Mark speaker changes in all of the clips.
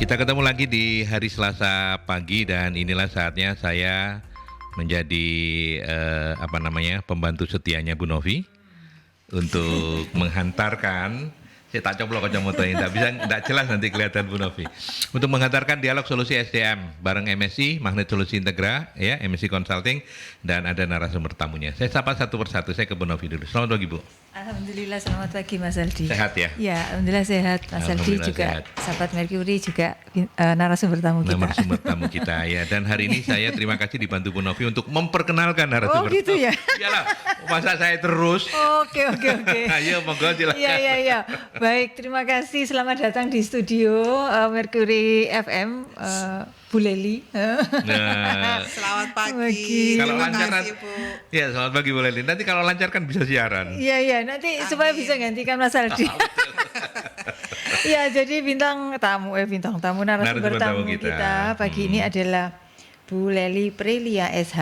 Speaker 1: Kita ketemu lagi di hari Selasa pagi dan inilah saatnya saya menjadi pembantu setianya Bu Novi untuk menghantarkan. Saya tak coplok kacamatanya, tidak jelas nanti kelihatan Bu Novi. Untuk menghantarkan dialog solusi SDM bareng MSI, Magnet Solusi Integra, ya MSI Consulting, dan ada narasumber tamunya. Saya sapa satu persatu, saya ke Bu Novi dulu. Selamat pagi Bu.
Speaker 2: Alhamdulillah, selamat pagi Mas Aldi.
Speaker 1: Sehat ya?
Speaker 2: Ya, alhamdulillah sehat. Mas Aldi juga, sehat. Sahabat Mercury juga narasumber tamu kita.
Speaker 1: Narasumber tamu kita ya. Dan hari ini saya terima kasih dibantu Bu Novi untuk memperkenalkan narasumber.
Speaker 2: Oh gitu ya?
Speaker 1: Iyalah, masa saya terus.
Speaker 2: Oke.
Speaker 1: Ayo monggo silakan.
Speaker 2: Iya. Baik, terima kasih. Selamat datang di studio Mercury FM, Bu Leli.
Speaker 3: Nah, selamat pagi.
Speaker 1: Kalau lancar nanti, ya selamat pagi Bu Leli. Nanti kalau lancar kan bisa siaran.
Speaker 2: Iya. Nanti amin. Supaya bisa gantikan Mas Aldi. Iya, jadi bintang tamu narasumber tamu kita pagi ini adalah Bu Leli Prelia SH.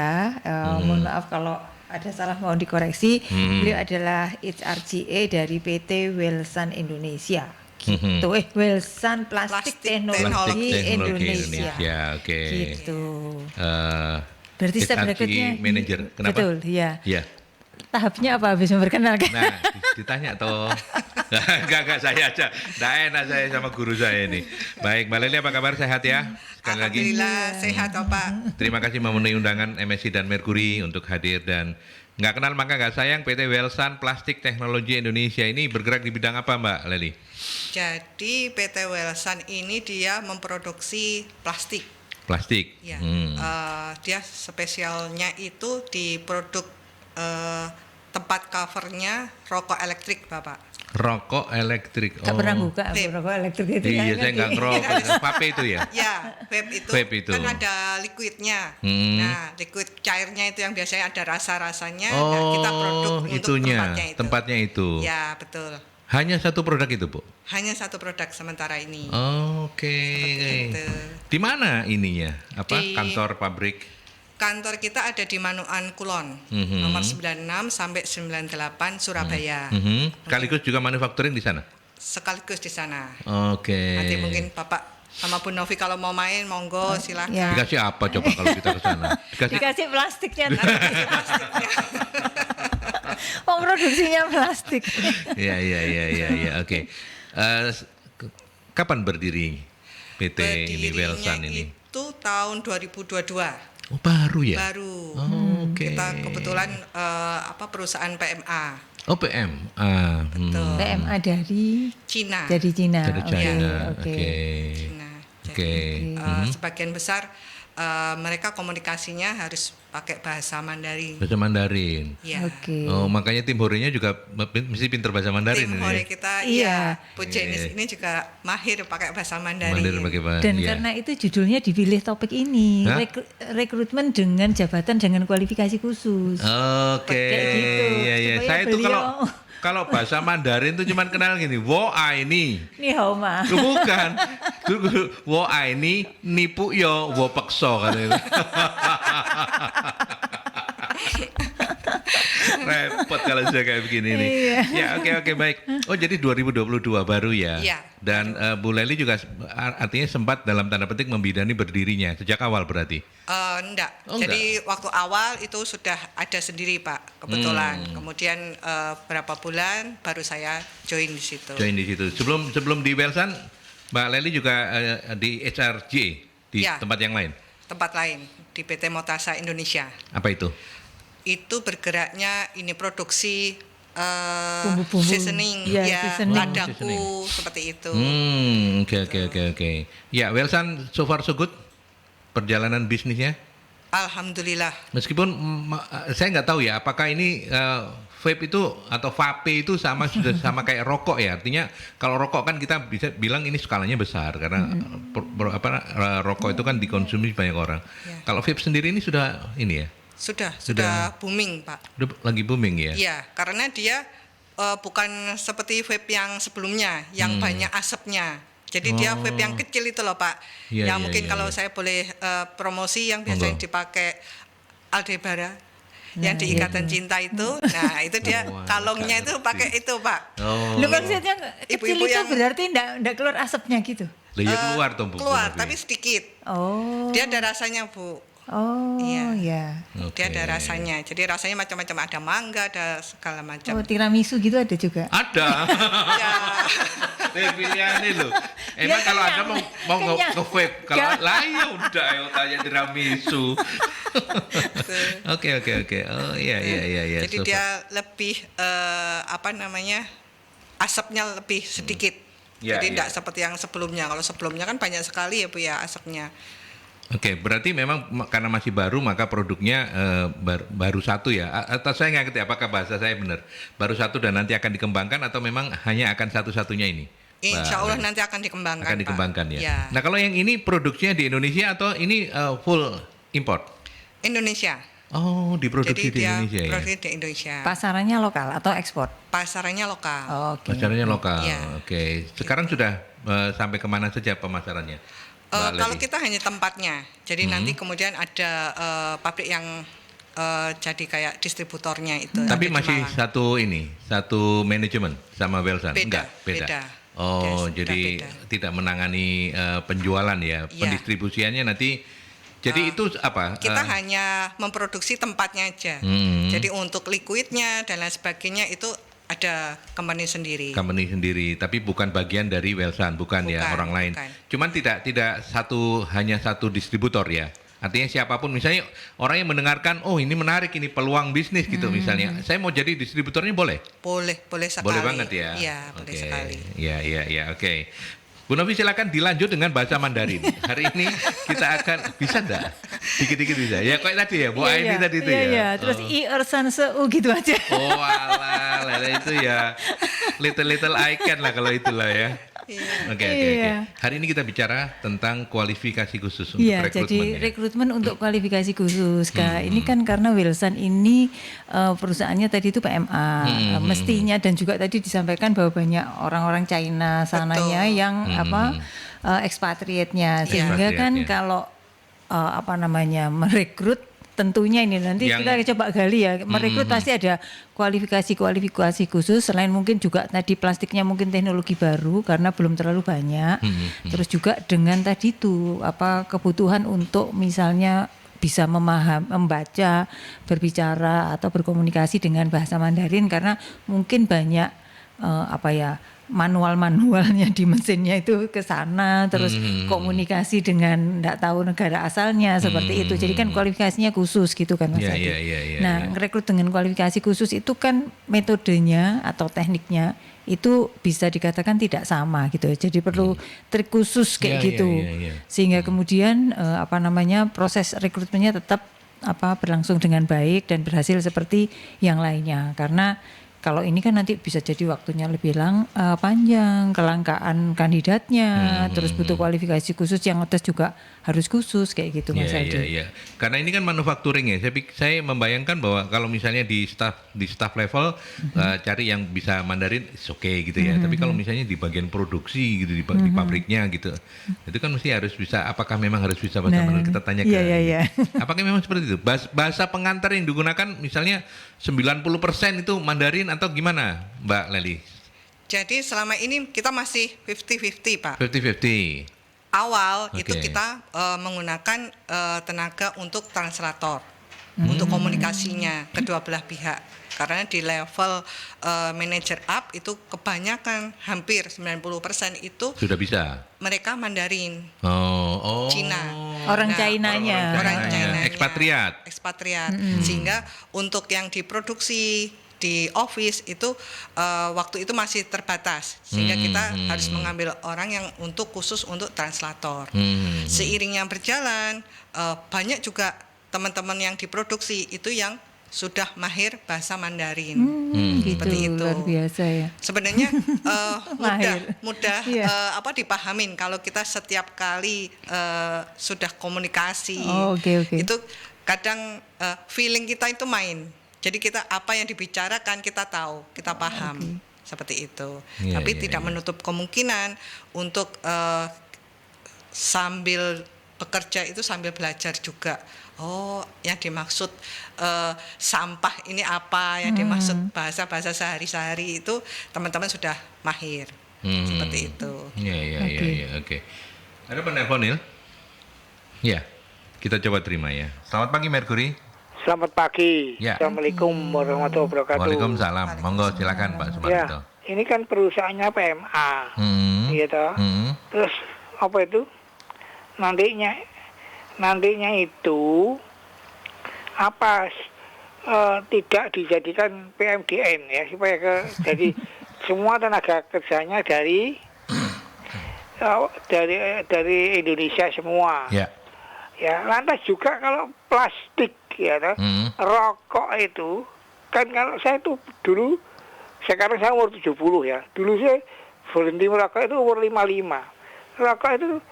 Speaker 2: Mohon maaf kalau ada salah, mau dikoreksi. Beliau adalah HRGA dari PT Welsan Indonesia. Gitu. Welsan Plastik Teknologi Indonesia.
Speaker 1: Oke.
Speaker 2: Gitu. Berarti step berikutnya
Speaker 1: manager. Kenapa?
Speaker 2: Betul, iya.
Speaker 1: Ya.
Speaker 2: Tahapnya apa habis memperkenalkan?
Speaker 1: Nah, ditanya toh. Enggak saya aja. Nggak enak saya sama guru saya ini. Baik, Mbak Leli apa kabar? Sehat ya? Sekali lagi.
Speaker 3: Alhamdulillah sehat Pak.
Speaker 1: Terima kasih memenuhi undangan MSI dan Mercury untuk hadir, dan nggak kenal maka nggak sayang. PT Welsan Plastik Teknologi Indonesia ini bergerak di bidang apa Mbak Leli?
Speaker 3: Jadi PT Welsan ini dia memproduksi plastik.
Speaker 1: Plastik?
Speaker 3: Ya. Dia spesialnya itu di produk tempat covernya rokok elektrik Bapak.
Speaker 1: Rokok elektrik.
Speaker 2: Gak pernah buka rokok elektrik itu.
Speaker 1: Iya, saya nggak ngerokok. Vape itu ya?
Speaker 3: Ya, vape itu kan ada liquidnya. Nah, liquid cairnya itu yang biasanya ada rasa-rasanya. Nah, kita produk untuk
Speaker 1: itunya,
Speaker 3: tempatnya
Speaker 1: itu.
Speaker 3: Ya, betul.
Speaker 1: Hanya satu produk itu, Bu?
Speaker 3: Hanya satu produk sementara ini.
Speaker 1: Oke. Di mana ininya? Kantor pabrik?
Speaker 3: Kantor kita ada di Manuan Kulon, nomor 96 sampai 98 Surabaya.
Speaker 1: Sekaligus juga manufacturing di sana?
Speaker 3: Sekaligus di sana.
Speaker 1: Oke.
Speaker 3: Nanti mungkin Bapak sama Bu Novi kalau mau main, monggo silakan.
Speaker 2: Ya.
Speaker 1: Dikasih apa coba kalau kita ke sana?
Speaker 2: Dikasih plastiknya.
Speaker 3: Plastiknya.
Speaker 2: Oh, produksinya plastik.
Speaker 1: Iya. Oke. Kapan berdiri PT ini Welsan ini?
Speaker 3: Itu tahun 2022.
Speaker 1: Oh, baru ya?
Speaker 3: Baru.
Speaker 1: Oke.
Speaker 3: Kita kebetulan perusahaan PMA.
Speaker 1: Oh, PMA.
Speaker 3: Betul.
Speaker 2: PMA dari
Speaker 3: Cina.
Speaker 2: Dari Cina.
Speaker 1: Dari China. Oke.
Speaker 3: Cina. Jadi sebagian besar mereka komunikasinya harus pakai bahasa Mandarin.
Speaker 1: Bahasa Mandarin.
Speaker 3: Ya.
Speaker 2: Oke.
Speaker 1: Oh, makanya tim horinya juga mesti pintar bahasa Mandarin
Speaker 3: Tim
Speaker 1: ini.
Speaker 3: hori kita,
Speaker 2: Iya.
Speaker 3: Bu Jenis ini juga mahir pakai bahasa Mandarin.
Speaker 2: Dan karena itu judulnya dipilih topik ini, rekrutmen dengan jabatan dengan kualifikasi khusus.
Speaker 1: Oke.
Speaker 2: Kayak gitu.
Speaker 1: Iya. Saya itu kalau bahasa Mandarin tuh cuman kenal gini, wo ai ni.
Speaker 2: Ni hao ma.
Speaker 1: Bukan. Wo ai ni nipu yo wo pekso katanya. Repot kalau saya kayak begini nih.
Speaker 2: Iya.
Speaker 1: Ya, oke, baik. Oh, jadi 2022 baru ya.
Speaker 3: Iya.
Speaker 1: Dan Bu Leli juga artinya sempat dalam tanda petik membidani berdirinya sejak awal berarti.
Speaker 3: Enggak.
Speaker 1: Oh,
Speaker 3: Jadi waktu awal itu sudah ada sendiri Pak, kebetulan. Kemudian berapa bulan baru saya join di situ.
Speaker 1: Sebelum di Welsan, Mbak Leli juga di HRG di tempat yang lain.
Speaker 3: Tempat lain di PT Motasa Indonesia.
Speaker 1: Apa itu?
Speaker 3: Itu bergeraknya ini produksi
Speaker 2: Bumbu-bumbu.
Speaker 3: seasoning,
Speaker 2: Seasoning.
Speaker 3: ladaku seperti itu.
Speaker 1: Oke. Ya, Welsan so far so good perjalanan bisnisnya.
Speaker 3: Alhamdulillah.
Speaker 1: Meskipun saya nggak tahu ya, apakah ini vape itu atau vape itu sudah sama kayak rokok ya. Artinya kalau rokok kan kita bisa bilang ini skalanya besar karena rokok itu kan dikonsumsi banyak orang.
Speaker 3: Ya.
Speaker 1: Kalau vape sendiri ini sudah ini ya.
Speaker 3: Sudah booming Pak.
Speaker 1: Udah lagi booming ya?
Speaker 3: Iya, karena dia bukan seperti vape yang sebelumnya, yang banyak asapnya. Jadi dia vape yang kecil itu loh Pak. Mungkin kalau saya boleh promosi yang biasanya dipakai Aldebara. yang di Ikatan Cinta itu. Nah, itu dia
Speaker 1: Wah,
Speaker 3: kalungnya
Speaker 1: nggak
Speaker 3: itu
Speaker 1: ngerti.
Speaker 3: pakai itu, Pak.
Speaker 1: Oh.
Speaker 2: Lu maksudnya kecil
Speaker 3: Ibu-ibu
Speaker 2: itu
Speaker 3: yang-
Speaker 2: berarti enggak keluar asapnya gitu?
Speaker 1: Lah ya keluar tuh Bu.
Speaker 3: Keluar,
Speaker 1: Novi.
Speaker 3: tapi sedikit.
Speaker 2: Oh.
Speaker 3: Dia ada rasanya, Bu.
Speaker 2: Oh,
Speaker 3: Iya.
Speaker 2: ya.
Speaker 1: Oke.
Speaker 3: Dia ada rasanya. Jadi rasanya macam-macam, ada mangga, ada segala macam.
Speaker 2: Oh, tiramisu gitu ada juga.
Speaker 1: Ada.
Speaker 3: Ya.
Speaker 1: Pilihan loh. Emang
Speaker 2: Ya,
Speaker 1: kalau
Speaker 2: kenyang.
Speaker 1: Anda mau
Speaker 2: Kenyang.
Speaker 1: nge-vape, kalau
Speaker 2: Nggak.
Speaker 1: lah ya udah ayo tanya tiramisu. Oke. Oh iya.
Speaker 3: Jadi
Speaker 1: So,
Speaker 3: dia lebih apa namanya? Asapnya lebih sedikit.
Speaker 1: Ya,
Speaker 3: Jadi
Speaker 1: ya.
Speaker 3: tidak seperti yang sebelumnya. Kalau sebelumnya kan banyak sekali ya Bu ya asapnya.
Speaker 1: Oke, berarti memang karena masih baru maka produknya baru satu ya. Atau saya nggak ngerti apakah bahasa saya benar. Baru satu dan nanti akan dikembangkan atau memang hanya akan satu-satunya ini?
Speaker 3: Insya Allah
Speaker 1: Mbak Leli?
Speaker 3: nanti akan dikembangkan.
Speaker 1: Akan
Speaker 3: Pak.
Speaker 1: dikembangkan ya.
Speaker 3: Ya.
Speaker 1: Nah kalau yang ini produksinya di Indonesia atau ini full import?
Speaker 3: Indonesia.
Speaker 1: Oh, diproduksi
Speaker 3: Jadi
Speaker 1: di
Speaker 3: dia
Speaker 1: Indonesia ya.
Speaker 3: produksi di Indonesia.
Speaker 2: Pasarannya lokal atau ekspor?
Speaker 3: Pasarannya lokal.
Speaker 2: Oke.
Speaker 1: Pasarnya lokal.
Speaker 3: Iya.
Speaker 1: Oke. Sekarang sudah sampai kemana saja pemasarannya? Mbak
Speaker 3: Kalau
Speaker 1: Leli?
Speaker 3: kita hanya tempatnya, jadi nanti kemudian ada pabrik yang jadi kayak distributornya itu.
Speaker 1: Tapi
Speaker 3: ada di
Speaker 1: masih
Speaker 3: Malang.
Speaker 1: satu manajemen sama Welsan?
Speaker 3: Beda,
Speaker 1: Enggak,
Speaker 3: beda.
Speaker 1: Oh,
Speaker 3: Sudah
Speaker 1: jadi
Speaker 3: beda.
Speaker 1: tidak menangani penjualan ya,
Speaker 3: Iya.
Speaker 1: pendistribusiannya nanti. Jadi itu apa?
Speaker 3: Kita hanya memproduksi tempatnya aja.
Speaker 1: Hmm.
Speaker 3: Jadi untuk liquidnya dan lain sebagainya itu ada company sendiri.
Speaker 1: company sendiri, tapi bukan bagian dari Welsan, bukan ya,
Speaker 3: Bukan,
Speaker 1: orang lain.
Speaker 3: bukan.
Speaker 1: Cuman tidak hanya satu distributor ya. Artinya siapapun, misalnya orang yang mendengarkan, oh ini menarik, ini peluang bisnis gitu misalnya. Saya mau jadi distributornya boleh?
Speaker 3: Boleh sekali.
Speaker 1: Boleh banget ya.
Speaker 3: Iya, boleh
Speaker 1: Oke.
Speaker 3: sekali.
Speaker 1: Iya, oke. Bu Novi silakan dilanjut dengan bahasa Mandarin. Hari ini kita akan bisa enggak? Dikit-dikit bisa. Ya kayak tadi ya, Bu Aini tadi itu ya.
Speaker 2: Iya, terus
Speaker 1: Oh.
Speaker 2: i ersan seu gitu aja.
Speaker 1: Oh alah, lele itu ya little icon lah kalau itulah ya.
Speaker 3: Iya.
Speaker 1: Oke.
Speaker 2: Iya.
Speaker 1: Hari ini kita bicara tentang kualifikasi khusus untuk
Speaker 2: Iya,
Speaker 1: rekrutmen.
Speaker 2: jadi
Speaker 1: ya.
Speaker 2: rekrutmen untuk kualifikasi khusus. Kak. Ini kan karena Wilson ini perusahaannya tadi itu PMA, mestinya dan juga tadi disampaikan bahwa banyak orang-orang China sananya
Speaker 3: Betul.
Speaker 2: yang ekspatriatnya, sehingga kan
Speaker 1: Ekspatriatnya.
Speaker 2: kalau merekrut tentunya ini nanti
Speaker 1: Yang-
Speaker 2: kita coba gali ya, merekrut pasti ada kualifikasi khusus, selain mungkin juga tadi plastiknya mungkin teknologi baru karena belum terlalu banyak. Terus juga dengan tadi itu kebutuhan untuk misalnya bisa membaca, berbicara atau berkomunikasi dengan bahasa Mandarin karena mungkin banyak manualnya di mesinnya itu ke sana, terus komunikasi dengan tidak tahu negara asalnya seperti itu. Jadi kan kualifikasinya khusus gitu kan Mas
Speaker 1: Iya,
Speaker 2: Adi.
Speaker 1: iya,
Speaker 2: Nah,
Speaker 1: iya.
Speaker 2: rekrut dengan kualifikasi khusus itu kan metodenya atau tekniknya itu bisa dikatakan tidak sama gitu. Jadi perlu trik khusus kayak
Speaker 1: Iya,
Speaker 2: gitu.
Speaker 1: iya.
Speaker 2: Sehingga kemudian proses rekrutmennya tetap berlangsung dengan baik dan berhasil seperti yang lainnya. Karena kalau ini kan nanti bisa jadi waktunya lebih panjang, kelangkaan kandidatnya, terus butuh kualifikasi khusus yang atas juga harus khusus kayak gitu Mas Aldi.
Speaker 1: Iya. Karena ini kan manufacturing ya. Saya membayangkan bahwa kalau misalnya di staff level cari yang bisa Mandarin, oke gitu ya. Tapi kalau misalnya di bagian produksi gitu di pabriknya gitu, itu kan mesti harus bisa. Apakah memang harus bisa bahasa
Speaker 2: Nah,
Speaker 1: Mandarin? Kita tanya
Speaker 2: iya.
Speaker 1: Apakah memang seperti itu? Bahasa pengantar yang digunakan misalnya 90% itu Mandarin atau gimana, Mbak Leli?
Speaker 3: Jadi selama ini kita masih 50-50 Pak.
Speaker 1: 50-50.
Speaker 3: Awal
Speaker 1: Oke.
Speaker 3: itu kita menggunakan tenaga untuk translator untuk komunikasinya kedua belah pihak karena di level manager up itu kebanyakan hampir 90% itu
Speaker 1: Sudah bisa.
Speaker 3: mereka Mandarin.
Speaker 1: Oh.
Speaker 3: Cina.
Speaker 2: Orang
Speaker 3: Nah,
Speaker 2: Chinanya.
Speaker 3: orang Chinanya.
Speaker 1: Ekspatriat.
Speaker 3: Sehingga untuk yang diproduksi di office itu waktu itu masih terbatas sehingga kita harus mengambil orang yang khusus untuk translator. Seiringnya berjalan banyak juga teman-teman yang diproduksi itu yang sudah mahir bahasa Mandarin.
Speaker 2: Gitu,
Speaker 3: Seperti itu.
Speaker 2: luar biasa ya.
Speaker 3: Sebenarnya
Speaker 2: Mahir.
Speaker 3: mudah
Speaker 2: Iya.
Speaker 3: dipahamin kalau kita setiap kali sudah komunikasi.
Speaker 2: Oh, oke.
Speaker 3: Itu kadang feeling kita itu main. Jadi kita apa yang dibicarakan kita tahu, kita paham. Seperti itu.
Speaker 1: Iya,
Speaker 3: Tapi
Speaker 1: iya,
Speaker 3: tidak
Speaker 1: iya.
Speaker 3: menutup kemungkinan untuk sambil bekerja itu sambil belajar juga oh yang dimaksud sampah ini apa, yang dimaksud bahasa-bahasa sehari-hari itu teman-teman sudah mahir. Seperti itu.
Speaker 1: Iya, oke. Ada penelpon, Nil? Ya, kita coba terima ya. Selamat pagi, Mercury.
Speaker 4: Selamat pagi.
Speaker 1: Ya.
Speaker 4: Assalamualaikum warahmatullahi wabarakatuh.
Speaker 1: Waalaikumsalam. Monggo silakan Pak Sumarito.
Speaker 4: Ya, ini kan perusahaannya PMA, gitu. Terus apa itu? Nantinya itu apa tidak dijadikan PMDN ya supaya jadi semua tenaga kerjanya dari Indonesia semua.
Speaker 1: Ya.
Speaker 4: Ya, lantas juga kalau plastik ya, rokok itu kan kalau saya tuh dulu, sekarang saya umur 70 ya. Dulu saya berhenti merokok itu umur 55. Rokok itu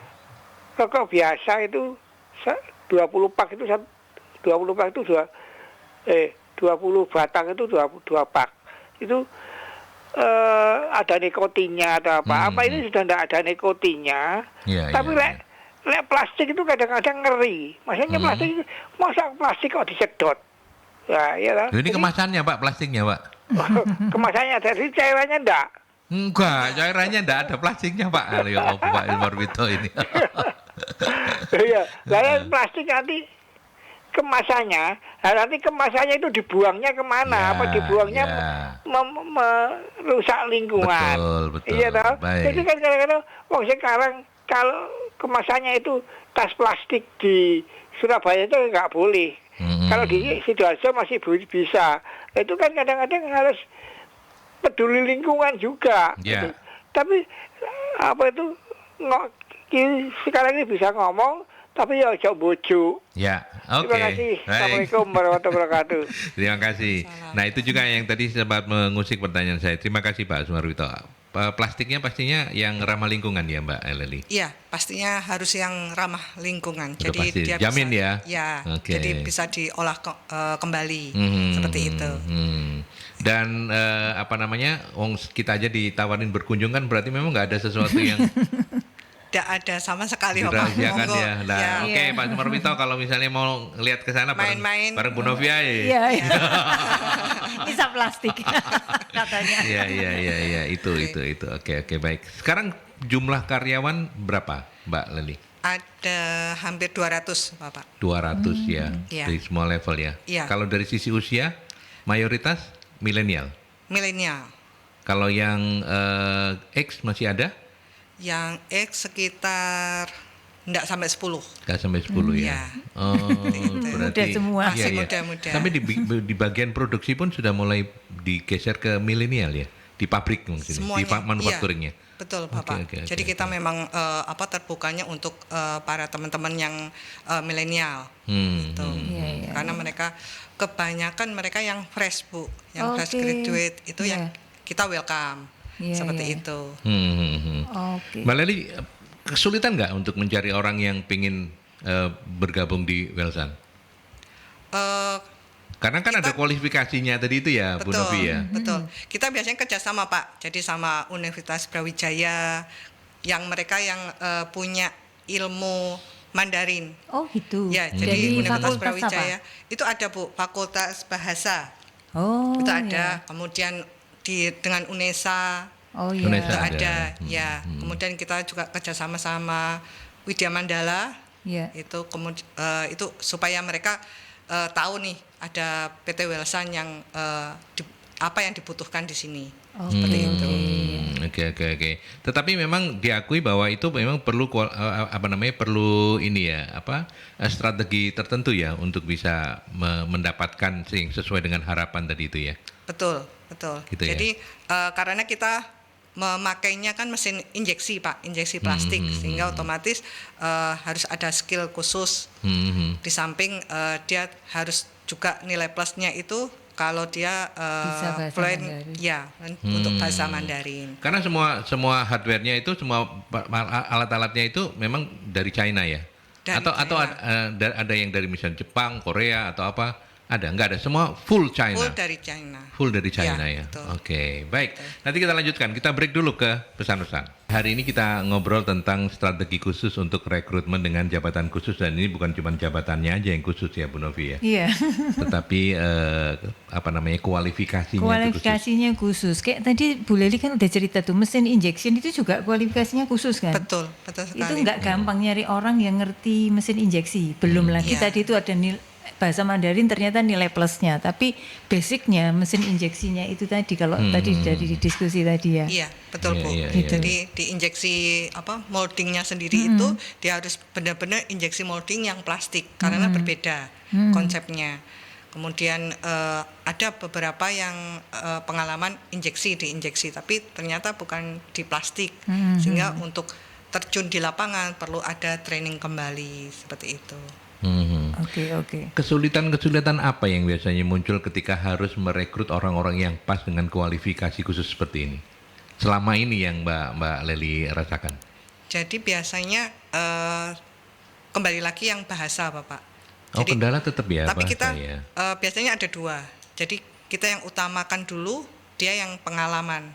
Speaker 4: rokok biasa itu 20 pak itu 20 pak itu 20 batang itu 2 pak. Itu ada nikotinnya atau apa. Apa ini sudah tidak ada nikotinnya. Tapi lek plastik itu kadang-kadang ngeri. Maksudnya masa plastik kok disedot? Ya, iya.
Speaker 1: Ini kemasannya Pak, plastiknya Pak.
Speaker 4: Kemasannya dari cairannya enggak?
Speaker 1: Enggak, cairannya enggak ada plastiknya Pak. Ayo Pak Ilmarwito ini.
Speaker 4: Iya, lalu plastik nanti nanti kemasannya itu dibuangnya kemana? Apa dibuangnya merusak lingkungan?
Speaker 1: Betul.
Speaker 4: Iya toh. Jadi kan kadang-kadang sekarang kalau kemasannya itu tas plastik di Surabaya itu nggak boleh. Kalau di Sidoarjo masih bisa. Itu kan kadang-kadang harus peduli lingkungan juga. Gitu. Tapi apa itu sekarang ini bisa ngomong, tapi ya ojo bojo.
Speaker 1: Ya, oke.
Speaker 4: Terima kasih. Assalamualaikum warahmatullahi wabarakatuh.
Speaker 1: Terima kasih. Nah itu juga yang tadi sempat mengusik pertanyaan saya. Terima kasih Pak Sumarwito. Plastiknya pastinya yang ramah lingkungan ya Mbak Eleli?
Speaker 3: Iya, pastinya harus yang ramah lingkungan.
Speaker 1: Udah
Speaker 3: jadi
Speaker 1: pasti.
Speaker 3: dia
Speaker 1: Jamin
Speaker 3: bisa,
Speaker 1: ya?
Speaker 3: Ya,
Speaker 1: Okay.
Speaker 3: jadi bisa diolah kembali seperti itu.
Speaker 1: Dan kita aja ditawarin berkunjung kan berarti memang nggak ada sesuatu yang
Speaker 3: Tidak ada sama sekali Bapak.
Speaker 1: dirahasiakan
Speaker 3: Monggo.
Speaker 1: ya. Nah, oke Pak Sumarwito kalau misalnya mau lihat ke sana
Speaker 3: Main-main.
Speaker 1: bareng Bu Novia
Speaker 2: Iya. Bisa plastik katanya.
Speaker 1: Iya itu. Oke baik. Sekarang jumlah karyawan berapa Mbak Leli?
Speaker 3: Ada hampir 200 Bapak.
Speaker 1: 200 ya.
Speaker 3: Iya.
Speaker 1: Dari semua level ya.
Speaker 3: Iya.
Speaker 1: Kalau dari sisi usia mayoritas milenial.
Speaker 3: Milenial.
Speaker 1: Kalau yang X masih ada?
Speaker 3: Yang X sekitar enggak sampai 10.
Speaker 1: Nggak sampai 10 ya.
Speaker 3: Iya.
Speaker 1: Oh,
Speaker 2: Muda
Speaker 1: berarti
Speaker 2: semua.
Speaker 3: Masih muda-muda.
Speaker 1: Tapi di bagian produksi pun sudah mulai digeser ke milenial ya, di pabrik mungkin, di manufacturingnya.
Speaker 3: Iya, betul Bapak.
Speaker 1: Oke,
Speaker 3: Jadi kita memang terbukanya untuk para teman-teman yang milenial. Gitu.
Speaker 2: Iya.
Speaker 3: Karena mereka kebanyakan mereka yang fresh Bu, yang fresh graduate itu yang kita welcome. Seperti itu.
Speaker 2: Oke.
Speaker 1: Mbak Leli, kesulitan nggak untuk mencari orang yang ingin bergabung di Welsan? Karena kan ada kualifikasinya tadi itu ya, Bu Novi ya.
Speaker 3: Betul. Kita biasanya kerjasama Pak. Jadi sama Universitas Brawijaya, yang mereka yang punya ilmu Mandarin.
Speaker 2: Oh gitu.
Speaker 3: Ya, jadi Universitas
Speaker 2: fakultas
Speaker 3: Brawijaya
Speaker 2: apa?
Speaker 3: itu ada Bu, Fakultas Bahasa.
Speaker 2: Oh.
Speaker 3: Itu ada.
Speaker 2: Ya.
Speaker 3: Kemudian dengan UNESA.
Speaker 2: Oh iya.
Speaker 1: UNESA
Speaker 3: Itu ada. Ya. Kemudian kita juga kerjasama sama Widya Mandala.
Speaker 2: Iya.
Speaker 3: Itu kemudian itu supaya mereka tahu nih ada PT Welsan yang apa yang dibutuhkan di sini. Seperti itu.
Speaker 1: Oke. Tetapi memang diakui bahwa itu memang perlu perlu ini ya, strategi tertentu ya untuk bisa mendapatkan yang sesuai dengan harapan tadi itu ya.
Speaker 3: Betul.
Speaker 1: Gitu ya?
Speaker 3: Jadi karena kita memakainya kan mesin injeksi Pak, injeksi plastik, sehingga otomatis harus ada skill khusus. Di samping dia harus juga nilai plusnya itu kalau dia fluent ya untuk bahasa Mandarin.
Speaker 1: Karena semua hardware-nya itu, semua alat-alatnya itu memang dari China ya. Atau ada yang dari misalnya Jepang, Korea atau apa? Ada? Enggak ada. Semua full China.
Speaker 3: Full dari China
Speaker 1: Ya. Oke, baik. Nanti kita lanjutkan. Kita break dulu ke pesan-pesan. Hari ini kita ngobrol tentang strategi khusus untuk rekrutmen dengan jabatan khusus, dan ini bukan cuma jabatannya aja yang khusus ya Bu Novi ya.
Speaker 2: Iya.
Speaker 1: Tetapi kualifikasinya itu
Speaker 2: Kualifikasinya khusus. Kayak tadi Bu Leli kan udah cerita tuh, mesin injection itu juga kualifikasinya khusus kan?
Speaker 3: Betul sekali.
Speaker 2: Itu nggak gampang nyari orang yang ngerti mesin injeksi. Belum lagi
Speaker 3: Iya.
Speaker 2: tadi itu ada bahasa Mandarin ternyata nilai plusnya, tapi basicnya mesin injeksinya itu tadi kalau tadi dari diskusi tadi ya.
Speaker 3: Iya, betul Bu.
Speaker 1: Iya.
Speaker 3: Jadi diinjeksi moldingnya sendiri itu dia harus benar-benar injeksi molding yang plastik karena berbeda konsepnya. Kemudian ada beberapa yang pengalaman diinjeksi, tapi ternyata bukan di plastik, sehingga untuk terjun di lapangan perlu ada training kembali seperti itu.
Speaker 2: Oke.
Speaker 1: Kesulitan-kesulitan apa yang biasanya muncul ketika harus merekrut orang-orang yang pas dengan kualifikasi khusus seperti ini? Selama ini yang Mbak Leli rasakan.
Speaker 3: Jadi biasanya kembali lagi yang bahasa Bapak.
Speaker 1: Jadi, kendala tetap ya.
Speaker 3: Tapi
Speaker 1: bahasa,
Speaker 3: kita
Speaker 1: ya.
Speaker 3: Biasanya ada dua. Jadi kita yang utamakan dulu dia yang pengalaman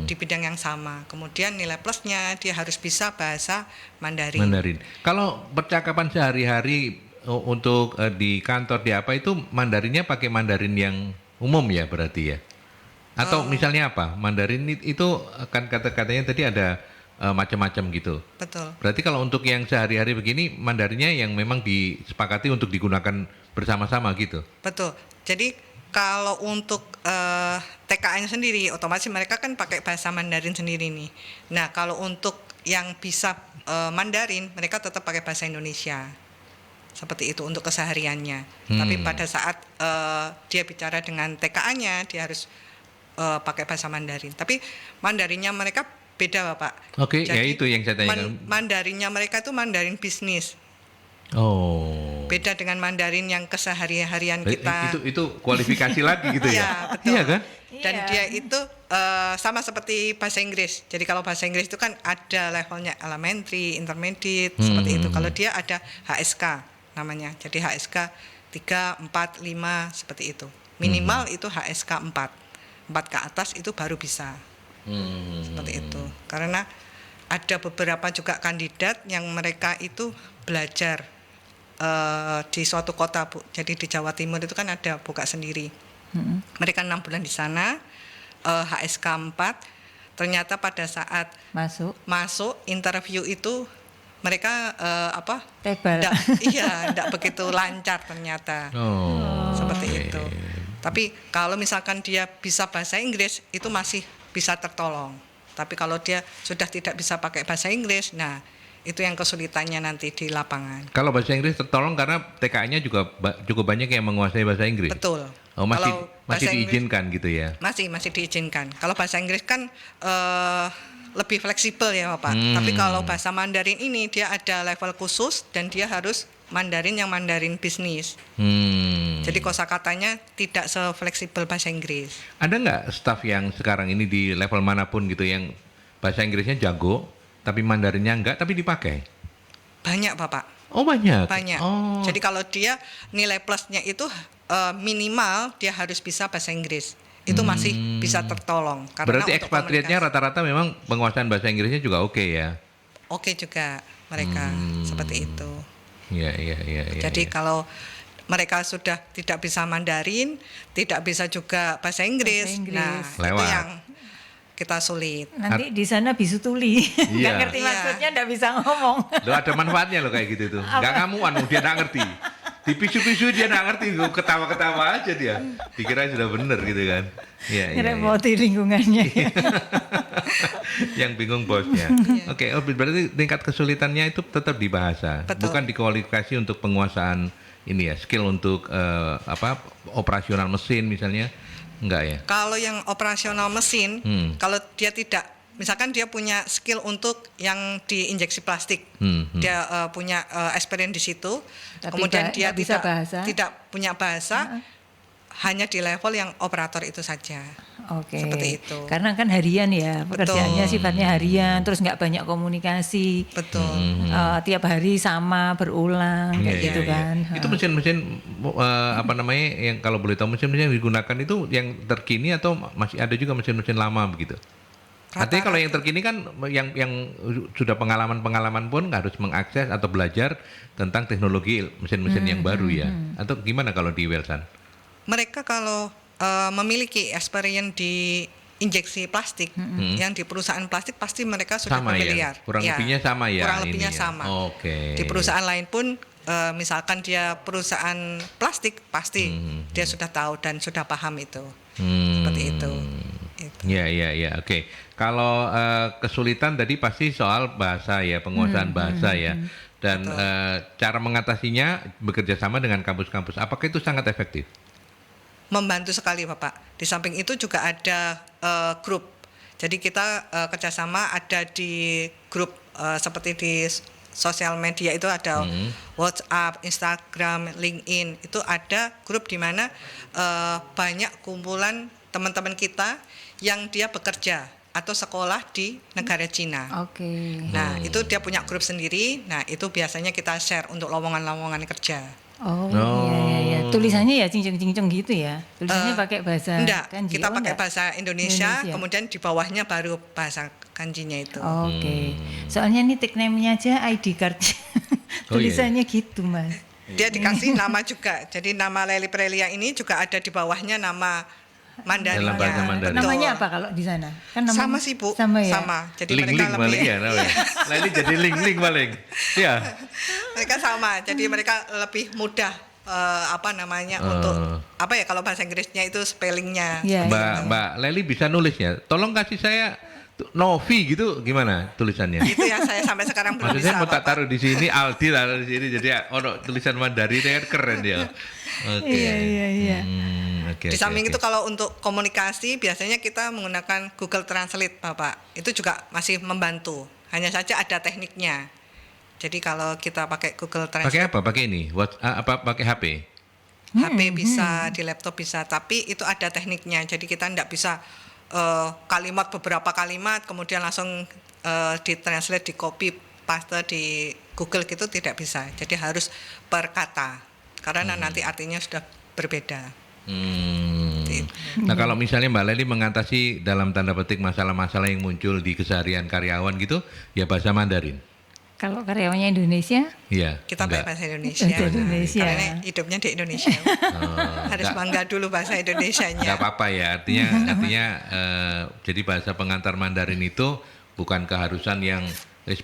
Speaker 3: di bidang yang sama. Kemudian nilai plusnya dia harus bisa bahasa Mandarin.
Speaker 1: Kalau percakapan sehari-hari untuk di kantor di apa itu Mandarinnya pakai Mandarin yang umum ya berarti ya? Atau misalnya apa? Mandarin itu kan kata-katanya tadi ada macam-macam gitu.
Speaker 3: Betul.
Speaker 1: Berarti kalau untuk yang sehari-hari begini Mandarinnya yang memang disepakati untuk digunakan bersama-sama gitu.
Speaker 3: Betul. Jadi kalau untuk TKA sendiri otomatis mereka kan pakai bahasa Mandarin sendiri nih. Nah, kalau untuk yang bisa Mandarin mereka tetap pakai bahasa Indonesia. Seperti itu untuk kesehariannya. Tapi pada saat dia bicara dengan TKA-nya dia harus pakai bahasa Mandarin. Tapi Mandarinnya mereka beda Bapak.
Speaker 1: Oke, ya itu yang saya tanyakan.
Speaker 3: Mandarinnya mereka itu Mandarin bisnis.
Speaker 1: Oh.
Speaker 3: Beda dengan Mandarin yang keseharian kita.
Speaker 1: Itu kualifikasi lagi gitu ya?
Speaker 3: Iya, betul.
Speaker 1: Iya kan?
Speaker 3: Dan
Speaker 2: Iya.
Speaker 3: dia itu sama seperti bahasa Inggris. Jadi kalau bahasa Inggris itu kan ada levelnya elementary, intermediate, seperti itu. Kalau dia ada HSK namanya. Jadi HSK 3, 4, 5 seperti itu. Minimal itu HSK 4. 4 ke atas itu baru bisa. Seperti itu. Karena ada beberapa juga kandidat yang mereka itu belajar di suatu kota Bu. Jadi di Jawa Timur itu kan ada buka sendiri. Mereka 6 bulan di sana, HSK 4. Ternyata pada saat masuk interview itu mereka
Speaker 2: tebal.
Speaker 3: Tidak begitu lancar ternyata. Seperti itu. Tapi kalau misalkan dia bisa bahasa Inggris itu masih bisa tertolong. Tapi kalau dia sudah tidak bisa pakai bahasa Inggris, nah itu yang kesulitannya nanti di lapangan.
Speaker 1: Kalau bahasa Inggris tertolong karena TKA-nya juga cukup banyak yang menguasai bahasa Inggris.
Speaker 3: Betul.
Speaker 1: Oh, masih
Speaker 3: Bahasa
Speaker 1: diizinkan gitu ya?
Speaker 3: Masih diizinkan. Kalau bahasa Inggris kan lebih fleksibel ya Bapak. Tapi kalau bahasa Mandarin ini dia ada level khusus dan dia harus Mandarin yang Mandarin bisnis. Jadi kosakatanya tidak sefleksibel bahasa Inggris.
Speaker 1: Ada nggak staf yang sekarang ini di level manapun gitu yang bahasa Inggrisnya jago, tapi Mandarinnya enggak, tapi dipakai?
Speaker 3: Banyak Bapak.
Speaker 1: Oh banyak?
Speaker 3: Banyak.
Speaker 1: Oh.
Speaker 3: Jadi kalau dia nilai plusnya itu minimal dia harus bisa bahasa Inggris. Itu masih bisa tertolong. Karena
Speaker 1: berarti
Speaker 3: untuk
Speaker 1: ekspatriatnya
Speaker 3: komunikasi
Speaker 1: rata-rata memang penguasaan bahasa Inggrisnya juga oke ya?
Speaker 3: oke juga mereka seperti itu.
Speaker 1: Iya.
Speaker 3: Jadi kalau mereka sudah tidak bisa Mandarin, tidak bisa juga bahasa Inggris. Nah,
Speaker 1: Lewat.
Speaker 3: itu yang kita sulit.
Speaker 2: Nanti di sana bisu tuli. Nggak
Speaker 1: Iya.
Speaker 2: ngerti
Speaker 3: Iya.
Speaker 2: maksudnya, nggak bisa ngomong.
Speaker 1: Loh ada manfaatnya loh kayak gitu tuh. Nggak ngamuan, dia nggak ngerti. Dipisu-pisu dia nggak ngerti, ketawa-ketawa aja dia. Dikira sudah bener gitu kan. Iya.
Speaker 2: Ngerepoti lingkungannya.
Speaker 1: Yang bingung bosnya. Oke, berarti tingkat kesulitannya itu tetap di bahasa,
Speaker 3: Betul.
Speaker 1: bukan di kualifikasi untuk penguasaan ini ya, skill untuk operasional mesin misalnya, enggak ya?
Speaker 3: Kalau yang operasional mesin, kalau dia tidak, misalkan dia punya skill untuk yang diinjeksi plastik, dia punya experience di situ,
Speaker 2: Tapi
Speaker 3: kemudian dia
Speaker 2: nggak bisa bahasa.
Speaker 3: tidak punya bahasa, hanya di level yang operator itu saja.
Speaker 2: Oke.
Speaker 3: Seperti itu.
Speaker 2: Karena kan harian ya, pekerjaannya
Speaker 3: Betul.
Speaker 2: sifatnya harian, terus nggak banyak komunikasi.
Speaker 3: Betul.
Speaker 2: Tiap hari sama berulang kayak
Speaker 1: Iya,
Speaker 2: gitu
Speaker 1: iya,
Speaker 2: kan.
Speaker 1: iya. Itu mesin-mesin apa namanya yang kalau boleh tahu mesin-mesin yang digunakan itu yang terkini atau masih ada juga mesin-mesin lama begitu? Artinya kalau yang terkini kan yang sudah pengalaman pun harus mengakses atau belajar tentang teknologi mesin-mesin yang baru ya. Atau gimana kalau di Welsan?
Speaker 3: Mereka kalau memiliki experience di injeksi plastik yang di perusahaan plastik pasti mereka sudah
Speaker 1: sama
Speaker 3: familiar.
Speaker 1: Ya? Kurang lebihnya sama ya?
Speaker 3: Kurang lebihnya
Speaker 1: ya?
Speaker 3: sama.
Speaker 1: Oke.
Speaker 3: Di perusahaan lain pun misalkan dia perusahaan plastik pasti dia sudah tahu dan sudah paham itu. Seperti itu.
Speaker 1: Ya, oke. Kalau kesulitan tadi pasti soal bahasa ya, penguasaan bahasa ya. Dan cara mengatasinya bekerja sama dengan kampus-kampus. Apakah itu sangat efektif?
Speaker 3: Membantu sekali Bapak. Di samping itu juga ada grup. Jadi kita kerjasama ada di grup seperti di sosial media itu ada WhatsApp, Instagram, LinkedIn. Itu ada grup di mana banyak kumpulan teman-teman kita yang dia bekerja atau sekolah di negara Cina.
Speaker 2: Oke.
Speaker 3: Nah, itu dia punya grup sendiri. Nah, itu biasanya kita share untuk lowongan-lowongan kerja.
Speaker 2: Oh, iya. Tulisannya ya cincung-cincung gitu ya. Tulisannya pakai bahasa
Speaker 3: enggak,
Speaker 2: kanji.
Speaker 3: kita pakai bahasa Indonesia,
Speaker 2: Indonesia,
Speaker 3: kemudian di bawahnya baru bahasa kanjinya itu.
Speaker 2: Oke. Soalnya ini nickname-nya aja ID card. Tulisannya gitu, Mas.
Speaker 3: Dia dikasih nama juga. Jadi nama Lely Prelia ini juga ada di bawahnya nama Mandarinnya.
Speaker 1: Dalam bahasa Mandarin.
Speaker 3: Betul.
Speaker 2: Namanya apa kalau di sana? Kan namanya
Speaker 3: Sama sih Bu.
Speaker 2: Sama ya.
Speaker 3: Sama. Jadi
Speaker 1: Link
Speaker 3: mereka
Speaker 1: paling
Speaker 3: lebih
Speaker 1: ya namanya. Lainnya jadi link paling. Ya.
Speaker 3: mereka sama. Jadi mereka lebih mudah untuk apa ya kalau bahasa Inggrisnya itu spellingnya.
Speaker 2: Iya.
Speaker 1: Mbak Lely bisa nulis ya. Tolong kasih saya Novi gitu gimana tulisannya?
Speaker 3: Itu yang saya sampai sekarang belum
Speaker 1: Maksudnya
Speaker 3: bisa.
Speaker 1: mau tak
Speaker 3: Bapak.
Speaker 1: taruh di sini, Aldi taruh di sini, jadi tulisan Mandarin kan keren dia. Oke.
Speaker 2: Iya.
Speaker 1: Oke,
Speaker 3: Di samping
Speaker 1: oke.
Speaker 3: itu kalau untuk komunikasi biasanya kita menggunakan Google Translate, Bapak. Itu juga masih membantu. Hanya saja ada tekniknya. Jadi kalau kita pakai Google
Speaker 1: Pakai
Speaker 3: Translate,
Speaker 1: apa? Pakai ini? Apa pakai HP?
Speaker 3: HP bisa, di laptop bisa, tapi itu ada tekniknya. Jadi kita tidak bisa beberapa kalimat kemudian langsung ditranslate, di copy paste di Google gitu tidak bisa. Jadi harus per kata karena nanti artinya sudah berbeda.
Speaker 1: Nah kalau misalnya Mbak Lely mengatasi dalam tanda petik masalah-masalah yang muncul di keseharian karyawan gitu, ya bahasa Mandarin.
Speaker 2: Kalau karyawannya Indonesia,
Speaker 1: Iya.
Speaker 3: Kita pakai
Speaker 1: enggak.
Speaker 3: bahasa Indonesia.
Speaker 2: Bahasa Indonesia.
Speaker 3: Karena hidupnya di Indonesia. Harus
Speaker 1: enggak.
Speaker 3: bangga dulu bahasa Indonesianya.
Speaker 1: Nggak apa-apa ya, artinya jadi bahasa pengantar Mandarin itu bukan keharusan yang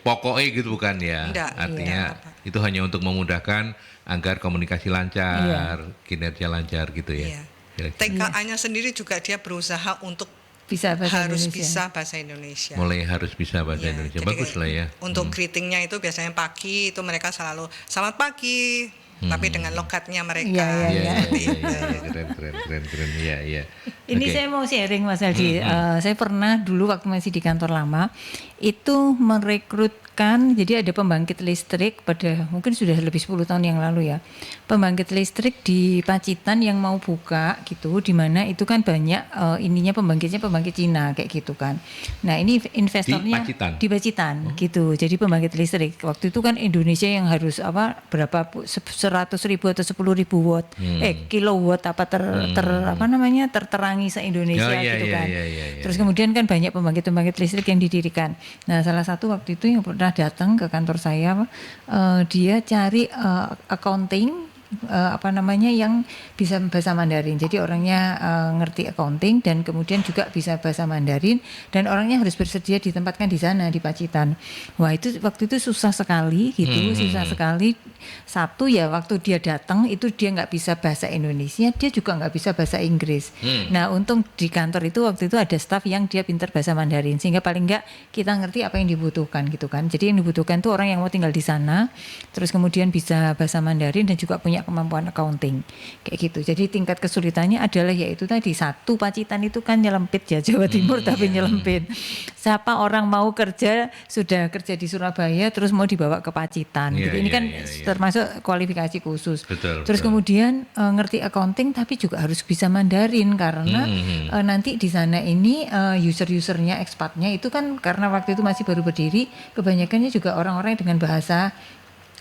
Speaker 1: pokoknya gitu bukan ya.
Speaker 3: Enggak,
Speaker 1: Artinya
Speaker 3: iya.
Speaker 1: itu hanya untuk memudahkan agar komunikasi lancar, kinerja lancar gitu ya.
Speaker 3: Iya.
Speaker 1: Kira-kira.
Speaker 3: TKA-nya sendiri juga dia berusaha untuk
Speaker 2: bisa bahasa
Speaker 3: harus
Speaker 2: Indonesia.
Speaker 3: bisa bahasa Indonesia.
Speaker 1: Mulai harus bisa bahasa
Speaker 3: Iya,
Speaker 1: Indonesia.
Speaker 3: jadi
Speaker 1: Bagus lah ya.
Speaker 3: Untuk greetingnya itu biasanya pagi itu mereka selalu selamat pagi, tapi dengan logatnya mereka.
Speaker 2: Iya.
Speaker 1: Keren. Iya.
Speaker 2: Ini
Speaker 1: Oke.
Speaker 2: saya mau sharing Mas Aldi. Saya pernah dulu waktu masih di kantor lama itu merekrutkan, jadi ada pembangkit listrik pada mungkin sudah lebih 10 tahun yang lalu ya. Pembangkit listrik di Pacitan yang mau buka gitu, di mana itu kan banyak ininya pembangkit Cina kayak gitu kan. Nah, ini investornya
Speaker 1: Di Pacitan?
Speaker 2: Pacitan gitu. Jadi pembangkit listrik. Waktu itu kan Indonesia yang harus berapa 100.000 atau 10.000 watt. Kilowatt terterangi se-Indonesia
Speaker 1: Oh, iya,
Speaker 2: gitu
Speaker 1: iya,
Speaker 2: kan.
Speaker 1: iya.
Speaker 2: Terus kemudian kan banyak pembangkit listrik yang didirikan. Nah, salah satu waktu itu yang pernah datang ke kantor saya, dia cari accounting yang bisa bahasa Mandarin. Jadi orangnya ngerti accounting dan kemudian juga bisa bahasa Mandarin dan orangnya harus bersedia ditempatkan di sana di Pacitan. Wah, itu waktu itu susah sekali gitu, susah sekali. Satu ya waktu dia datang itu dia nggak bisa bahasa Indonesia, dia juga nggak bisa bahasa Inggris. Nah, untung di kantor itu waktu itu ada staf yang dia pintar bahasa Mandarin sehingga paling nggak kita ngerti apa yang dibutuhkan gitu kan. Jadi yang dibutuhkan tuh orang yang mau tinggal di sana, terus kemudian bisa bahasa Mandarin dan juga punya kemampuan accounting kayak gitu. Jadi tingkat kesulitannya adalah yaitu tadi satu Pacitan itu kan nyelempit ya Jawa Timur tapi nyelempit. Siapa orang mau sudah kerja di Surabaya terus mau dibawa ke Pacitan.
Speaker 1: Iya,
Speaker 2: gitu. Ini
Speaker 1: iya,
Speaker 2: kan
Speaker 1: iya.
Speaker 2: termasuk kualifikasi khusus.
Speaker 1: Betul,
Speaker 2: Terus
Speaker 1: betul.
Speaker 2: kemudian ngerti accounting tapi juga harus bisa Mandarin karena nanti di sana ini user-usernya expatnya itu kan karena waktu itu masih baru berdiri kebanyakannya juga orang-orang dengan bahasa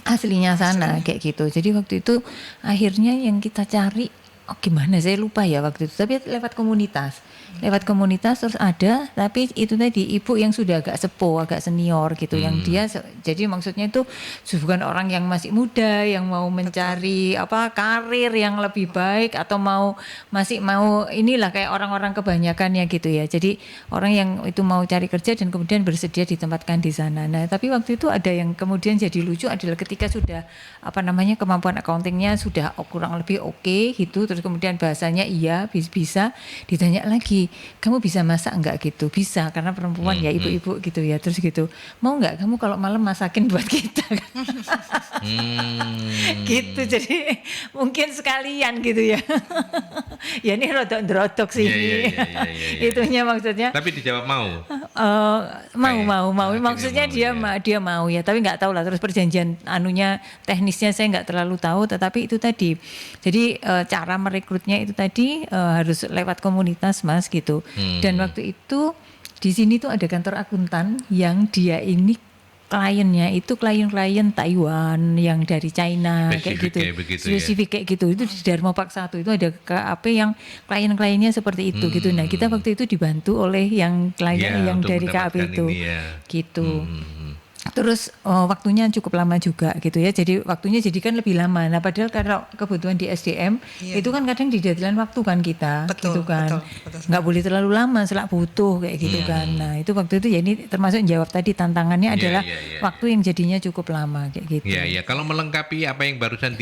Speaker 2: aslinya sana kayak gitu. Jadi waktu itu akhirnya yang kita cari gimana saya lupa ya waktu itu, tapi lewat komunitas terus ada, tapi itu tadi ibu yang sudah agak sepuh, agak senior gitu, yang dia jadi maksudnya itu bukan orang yang masih muda yang mau mencari karir yang lebih baik atau masih mau inilah kayak orang-orang kebanyakan ya gitu ya, jadi orang yang itu mau cari kerja dan kemudian bersedia ditempatkan di sana. Nah tapi waktu itu ada yang kemudian jadi lucu adalah ketika sudah kemampuan accountingnya sudah kurang lebih oke gitu, terus kemudian bahasanya iya bisa, ditanya lagi, kamu bisa masak enggak gitu? Bisa, karena perempuan ya ibu-ibu gitu ya, terus gitu, mau enggak kamu kalau malam masakin buat kita? Gitu, jadi mungkin sekalian gitu ya. Ya ini rodok-rodok sih itunya maksudnya.
Speaker 1: Tapi dijawab mau.
Speaker 2: Mau.
Speaker 1: Akhirnya
Speaker 2: Maksudnya dia mau ya, tapi nggak tahu lah terus perjanjian teknisnya saya nggak terlalu tahu, tetapi itu tadi. Jadi cara merekrutnya itu tadi harus lewat komunitas Mas gitu. Dan waktu itu di sini tuh ada kantor akuntan yang dia ini kliennya itu klien Taiwan yang dari China
Speaker 1: spesifik
Speaker 2: kayak gitu.
Speaker 1: Spesifik
Speaker 2: kayak gitu. Itu di Dharma Park 1 itu ada KAP yang klien-kliennya seperti itu gitu. Nah, kita waktu itu dibantu oleh yang klien yang dari KAP itu. Gitu. Terus waktunya cukup lama juga gitu ya. Jadi waktunya jadi kan lebih lama. Nah, padahal kalau kebutuhan di SDM itu kan kadang di deadline waktu kan kita gitu kan. Nggak boleh terlalu lama selak butuh kayak gitu kan. Nah, itu waktu itu ya ini termasuk jawab tadi tantangannya adalah waktu yang jadinya cukup lama kayak gitu.
Speaker 1: Iya. Kalau melengkapi apa yang barusan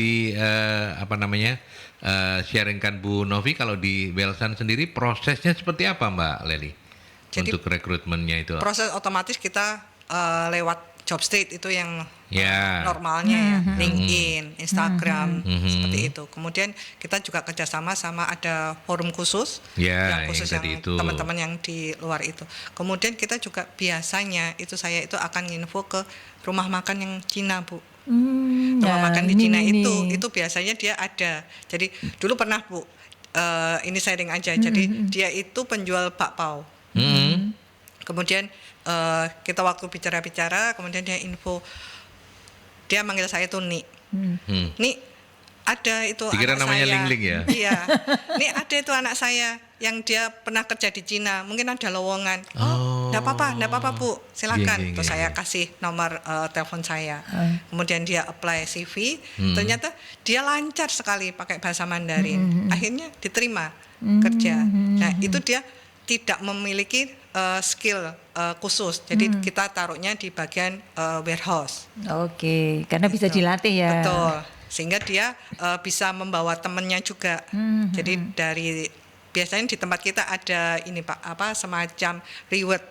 Speaker 1: sharingkan Bu Novi, kalau di Welsan sendiri prosesnya seperti apa Mbak Leli? Jadi, untuk rekrutmennya itu?
Speaker 3: Proses otomatis kita lewat Jobstreet itu yang normalnya ya, LinkedIn, Instagram, seperti itu. Kemudian kita juga kerjasama sama ada forum khusus, yang khusus yang teman-teman yang di luar itu. Kemudian kita juga biasanya saya itu akan info ke rumah makan yang Cina, Bu. Rumah makan di Cina itu biasanya dia ada. Jadi dulu pernah Bu, ini sharing aja. Jadi dia itu penjual bakpao. Kemudian kita waktu bicara-bicara, kemudian dia info, dia manggil saya tuh Nik. Nik, ada itu
Speaker 1: dikira
Speaker 3: anak
Speaker 1: namanya
Speaker 3: saya.
Speaker 1: Ling-Ling ya?
Speaker 3: Iya. Nik, ada itu anak saya yang dia pernah kerja di Cina, mungkin ada lowongan. Enggak apa-apa Bu, silakan. Terus saya kasih nomor telepon saya. Kemudian dia apply CV, ternyata dia lancar sekali pakai bahasa Mandarin. Akhirnya diterima kerja. Nah, itu dia tidak memiliki skill khusus, jadi kita taruhnya di bagian warehouse.
Speaker 2: Oke, karena bisa dilatih ya.
Speaker 3: Betul, sehingga dia bisa membawa temennya juga. Jadi biasanya di tempat kita ada ini Pak, semacam reward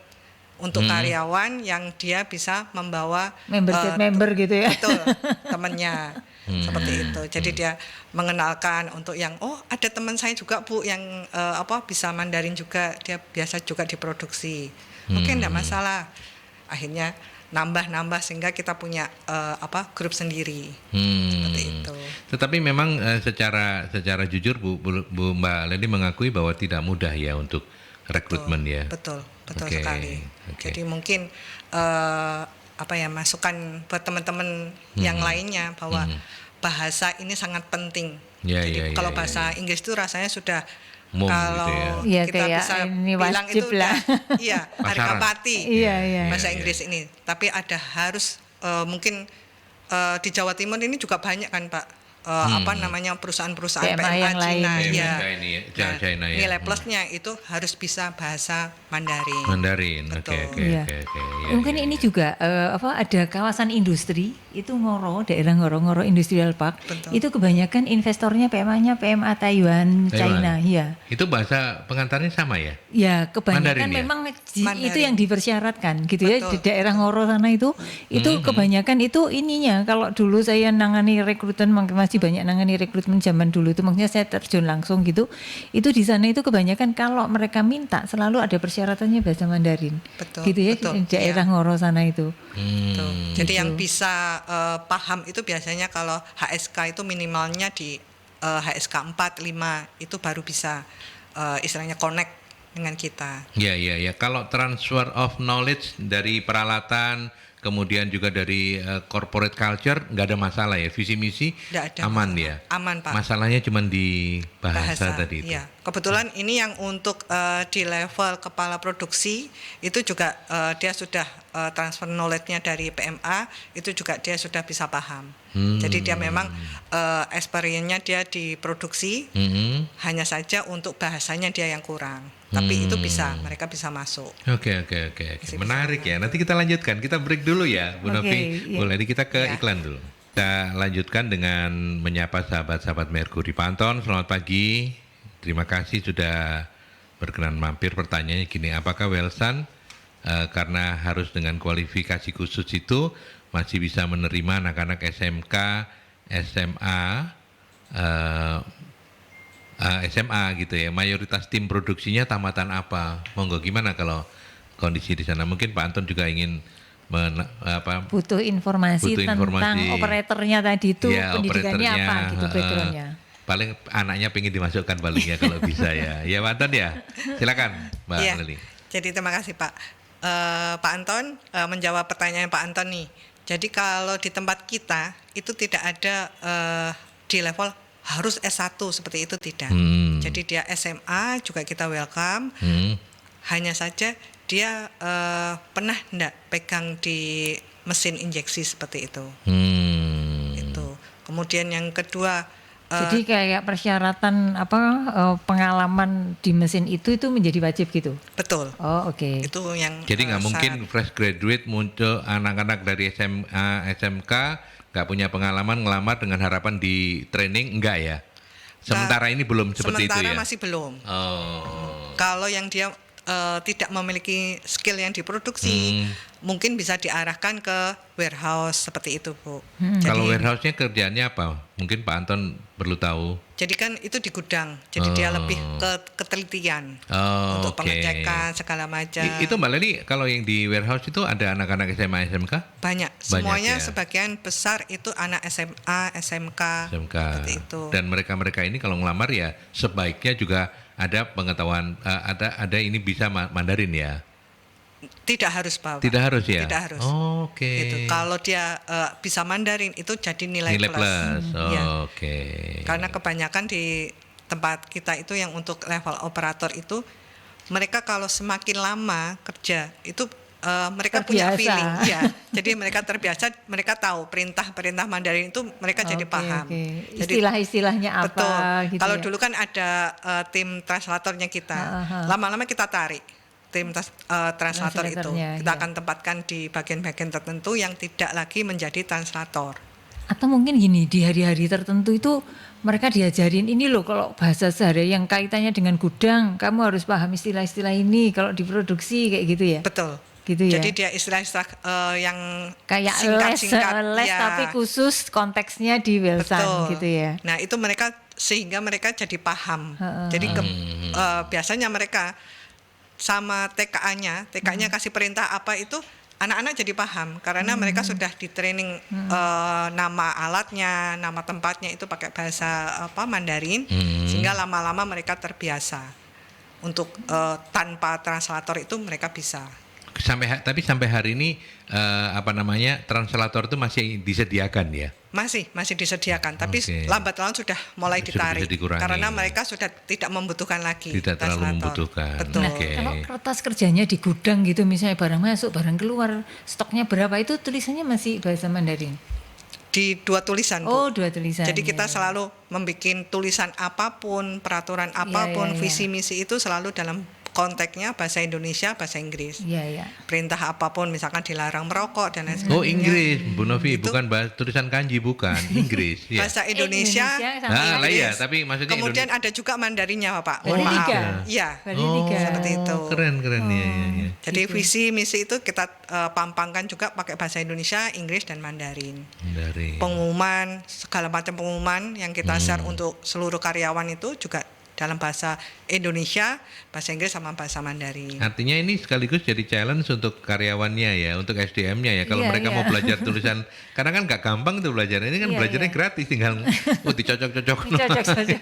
Speaker 3: untuk karyawan yang dia bisa membawa
Speaker 2: member gitu ya.
Speaker 3: Betul, temennya. Seperti itu. Jadi dia mengenalkan untuk yang ada teman saya juga Bu yang bisa Mandarin juga, dia biasa juga diproduksi. Oke, enggak masalah. Akhirnya nambah sehingga kita punya grup sendiri. Seperti itu.
Speaker 1: Tetapi memang secara jujur Bu Mbak Leli mengakui bahwa tidak mudah ya untuk rekrutmen ya.
Speaker 3: Betul sekali. Jadi mungkin masukan buat teman-teman yang lainnya bahwa bahasa ini sangat penting. Jadi kalau bahasa Inggris itu rasanya sudah kalau
Speaker 1: gitu
Speaker 3: kita bisa bilang itu
Speaker 2: lah.
Speaker 3: Iya, harga mati. Bahasa Inggris ini. Tapi harus mungkin di Jawa Timur ini juga banyak kan Pak. Perusahaan-perusahaan PMA
Speaker 2: yang lain.
Speaker 3: China, nilai plusnya itu harus bisa bahasa Mandarin.
Speaker 1: Oke.
Speaker 2: Mungkin ini juga ada kawasan industri itu daerah Ngoro Industrial Park.
Speaker 3: Betul.
Speaker 2: Itu kebanyakan investornya PMA-nya PMA Taiwan, China, ya.
Speaker 1: Itu bahasa pengantarnya sama ya?
Speaker 2: Ya, kebanyakan
Speaker 1: Mandarin,
Speaker 2: memang
Speaker 3: Mandarin.
Speaker 2: itu yang dipersyaratkan gitu.
Speaker 3: Betul.
Speaker 2: Ya di daerah Ngoro sana itu kebanyakan itu ininya. Kalau dulu saya nangani rekrutmen, masih banyak nangani rekrutmen zaman dulu itu, maksudnya saya terjun langsung gitu. Itu di sana itu kebanyakan kalau mereka minta selalu ada persyaratannya bahasa Mandarin.
Speaker 3: Betul.
Speaker 2: Gitu ya, di daerah Ngoro sana itu.
Speaker 3: Jadi yang bisa paham itu biasanya kalau HSK itu minimalnya di HSK 4, 5 itu baru bisa istilahnya connect dengan kita.
Speaker 1: Iya. Kalau transfer of knowledge dari peralatan kemudian juga dari corporate culture, nggak ada masalah ya, visi misi
Speaker 3: Nggak ada
Speaker 1: aman
Speaker 3: masalah.
Speaker 1: ya.
Speaker 3: Aman, Pak.
Speaker 1: Masalahnya cuma di bahasa tadi itu.
Speaker 3: Iya. Kebetulan ini yang untuk di level kepala produksi itu juga dia sudah transfer knowledge-nya dari PMA itu juga dia sudah bisa paham. Jadi dia memang experience-nya dia di produksi, hanya saja untuk bahasanya dia yang kurang. Tapi itu mereka bisa masuk.
Speaker 1: Oke. Menarik ya. Nanti kita lanjutkan. Kita break dulu ya, Bu Novi.
Speaker 2: Iya.
Speaker 1: Boleh kita ke
Speaker 3: Iya.
Speaker 1: iklan dulu. Kita lanjutkan dengan menyapa sahabat-sahabat Merkuri. Pak Anton, selamat pagi. Terima kasih sudah berkenan mampir. Pertanyaannya gini, apakah Welsan karena harus dengan kualifikasi khusus itu masih bisa menerima anak-anak SMK, SMA, SMA gitu ya, mayoritas tim produksinya tamatan apa? Monggo gimana kalau kondisi di sana? Mungkin Pak Anton juga ingin
Speaker 2: butuh informasi tentang operatornya tadi itu,
Speaker 1: ya,
Speaker 2: pendidikannya apa
Speaker 1: operatornya,
Speaker 2: gitu backgroundnya.
Speaker 1: Paling anaknya pengen dimasukkan paling ya kalau bisa ya. Ya Pak Anton ya, silakan Mbak
Speaker 3: Iya.
Speaker 1: Leli.
Speaker 3: Jadi terima kasih Pak. Pak Anton menjawab pertanyaan Pak Anton nih. Jadi kalau di tempat kita itu tidak ada di level harus S1 seperti itu tidak. Jadi dia SMA juga kita welcome. Hanya saja dia pernah enggak pegang di mesin injeksi seperti itu. Itu. Kemudian yang kedua
Speaker 2: jadi kayak persyaratan pengalaman di mesin itu menjadi wajib gitu.
Speaker 3: betul.
Speaker 2: Oh, oke.
Speaker 3: Itu yang
Speaker 1: Jadi nggak mungkin
Speaker 3: syarat.
Speaker 1: fresh graduate muncul anak-anak dari SMA, SMK nggak punya pengalaman ngelamar dengan harapan di training, enggak ya? Sementara ini belum seperti itu ya?
Speaker 3: Sementara masih belum.
Speaker 1: Oh.
Speaker 3: Kalau yang dia tidak memiliki skill yang diproduksi, mungkin bisa diarahkan ke warehouse seperti itu, Bu.
Speaker 1: Kalau warehouse-nya kerjaannya apa? Mungkin Pak Anton perlu tahu.
Speaker 3: Jadi kan itu di gudang, jadi dia lebih ke ketelitian untuk
Speaker 1: Oke.
Speaker 3: pengecekan segala macam.
Speaker 1: Itu Mbak Leli, kalau yang di warehouse itu ada anak-anak SMA, SMK?
Speaker 3: Banyak, semuanya
Speaker 1: ya.
Speaker 3: sebagian besar itu anak SMA, SMK,
Speaker 1: SMK.
Speaker 3: seperti itu.
Speaker 1: Dan mereka-mereka ini kalau ngelamar ya sebaiknya juga ada pengetahuan, ada ini bisa Mandarin ya?
Speaker 3: Tidak harus, Pak.
Speaker 1: Tidak harus ya?
Speaker 3: Tidak harus.
Speaker 1: Oke.
Speaker 3: Gitu. Kalau dia bisa Mandarin itu jadi nilai
Speaker 1: plus.
Speaker 3: Iya.
Speaker 1: Oke.
Speaker 3: Karena kebanyakan di tempat kita itu yang untuk level operator itu mereka kalau semakin lama kerja itu mereka punya
Speaker 2: Terbiasa.
Speaker 3: feeling, ya. Jadi mereka terbiasa, mereka tahu perintah-perintah Mandarin itu mereka jadi paham. Jadi
Speaker 2: istilah-istilahnya apa
Speaker 3: betul.
Speaker 2: gitu
Speaker 3: Kalau
Speaker 2: ya.
Speaker 3: dulu kan ada tim translatornya kita, lama-lama kita tarik tim translator itu,
Speaker 2: Translatornya,
Speaker 3: kita
Speaker 2: ya.
Speaker 3: akan tempatkan di bagian-bagian tertentu yang tidak lagi menjadi translator.
Speaker 2: Atau mungkin gini, di hari-hari tertentu itu mereka diajarin ini loh, kalau bahasa sehari yang kaitannya dengan gudang, kamu harus paham istilah-istilah ini kalau diproduksi kayak gitu ya.
Speaker 3: Betul.
Speaker 2: Gitu ya.
Speaker 3: Jadi dia istilah-istilah yang
Speaker 2: Kayak
Speaker 3: singkat-singkat,
Speaker 2: les
Speaker 3: ya.
Speaker 2: tapi khusus konteksnya di Welsan
Speaker 3: Betul.
Speaker 2: gitu ya.
Speaker 3: Nah itu sehingga mereka jadi paham. Jadi biasanya mereka sama TKA-nya kasih perintah apa itu anak-anak jadi paham karena mereka sudah di training nama alatnya, nama tempatnya itu pakai bahasa Mandarin, sehingga lama-lama mereka terbiasa untuk tanpa translator itu mereka bisa.
Speaker 1: Tapi sampai hari ini translator itu masih disediakan ya?
Speaker 3: Masih disediakan, tapi
Speaker 1: Oke.
Speaker 3: lambat laun sudah mulai
Speaker 1: Sudah bisa
Speaker 3: ditarik
Speaker 1: dikurangi.
Speaker 3: karena mereka sudah tidak membutuhkan lagi.
Speaker 1: Tidak terlalu
Speaker 3: translator.
Speaker 1: membutuhkan.
Speaker 3: Betul.
Speaker 2: Nah,
Speaker 1: Oke.
Speaker 2: kalau kertas kerjanya di gudang gitu, misalnya barang masuk, barang keluar, stoknya berapa, itu tulisannya masih bahasa Mandarin?
Speaker 3: Di dua tulisan, Bu.
Speaker 2: Oh, dua tulisan.
Speaker 3: Jadi kita
Speaker 2: ya.
Speaker 3: selalu membuat tulisan apapun, peraturan apapun,
Speaker 2: ya.
Speaker 3: visi misi itu selalu dalam konteksnya bahasa Indonesia, bahasa Inggris.
Speaker 2: Iya, iya.
Speaker 3: Perintah apapun, misalkan dilarang merokok dan lain sebagainya.
Speaker 1: Oh Inggris, Bu Novi,
Speaker 3: Itu-
Speaker 1: bukan tulisan kanji, bukan Inggris. Ya.
Speaker 3: Bahasa Indonesia.
Speaker 2: sama
Speaker 1: Lah
Speaker 3: Inggris.
Speaker 1: ya, tapi maksudnya
Speaker 3: Kemudian ada juga Mandarinnya, Pak.
Speaker 2: Berarti
Speaker 3: Mohon maaf.
Speaker 2: tiga.
Speaker 3: Iya.
Speaker 2: Berarti tiga.
Speaker 3: Seperti itu.
Speaker 1: Keren ya.
Speaker 3: Jadi
Speaker 2: Gitu.
Speaker 3: visi misi itu kita pampangkan juga pakai bahasa Indonesia, Inggris dan Mandarin.
Speaker 1: Dari
Speaker 3: Pengumuman, segala macam pengumuman yang kita share untuk seluruh karyawan itu juga dalam bahasa Indonesia, bahasa Inggris sama bahasa Mandarin.
Speaker 1: Artinya ini sekaligus jadi challenge untuk karyawannya ya, untuk SDM-nya ya. Kalau
Speaker 2: Iya,
Speaker 1: mereka
Speaker 2: iya.
Speaker 1: mau belajar tulisan, karena kan nggak gampang tuh belajar. Ini kan
Speaker 2: Iya,
Speaker 1: belajarnya
Speaker 2: iya.
Speaker 1: gratis, tinggal dicocok-cocok.
Speaker 2: Cocok-cocok.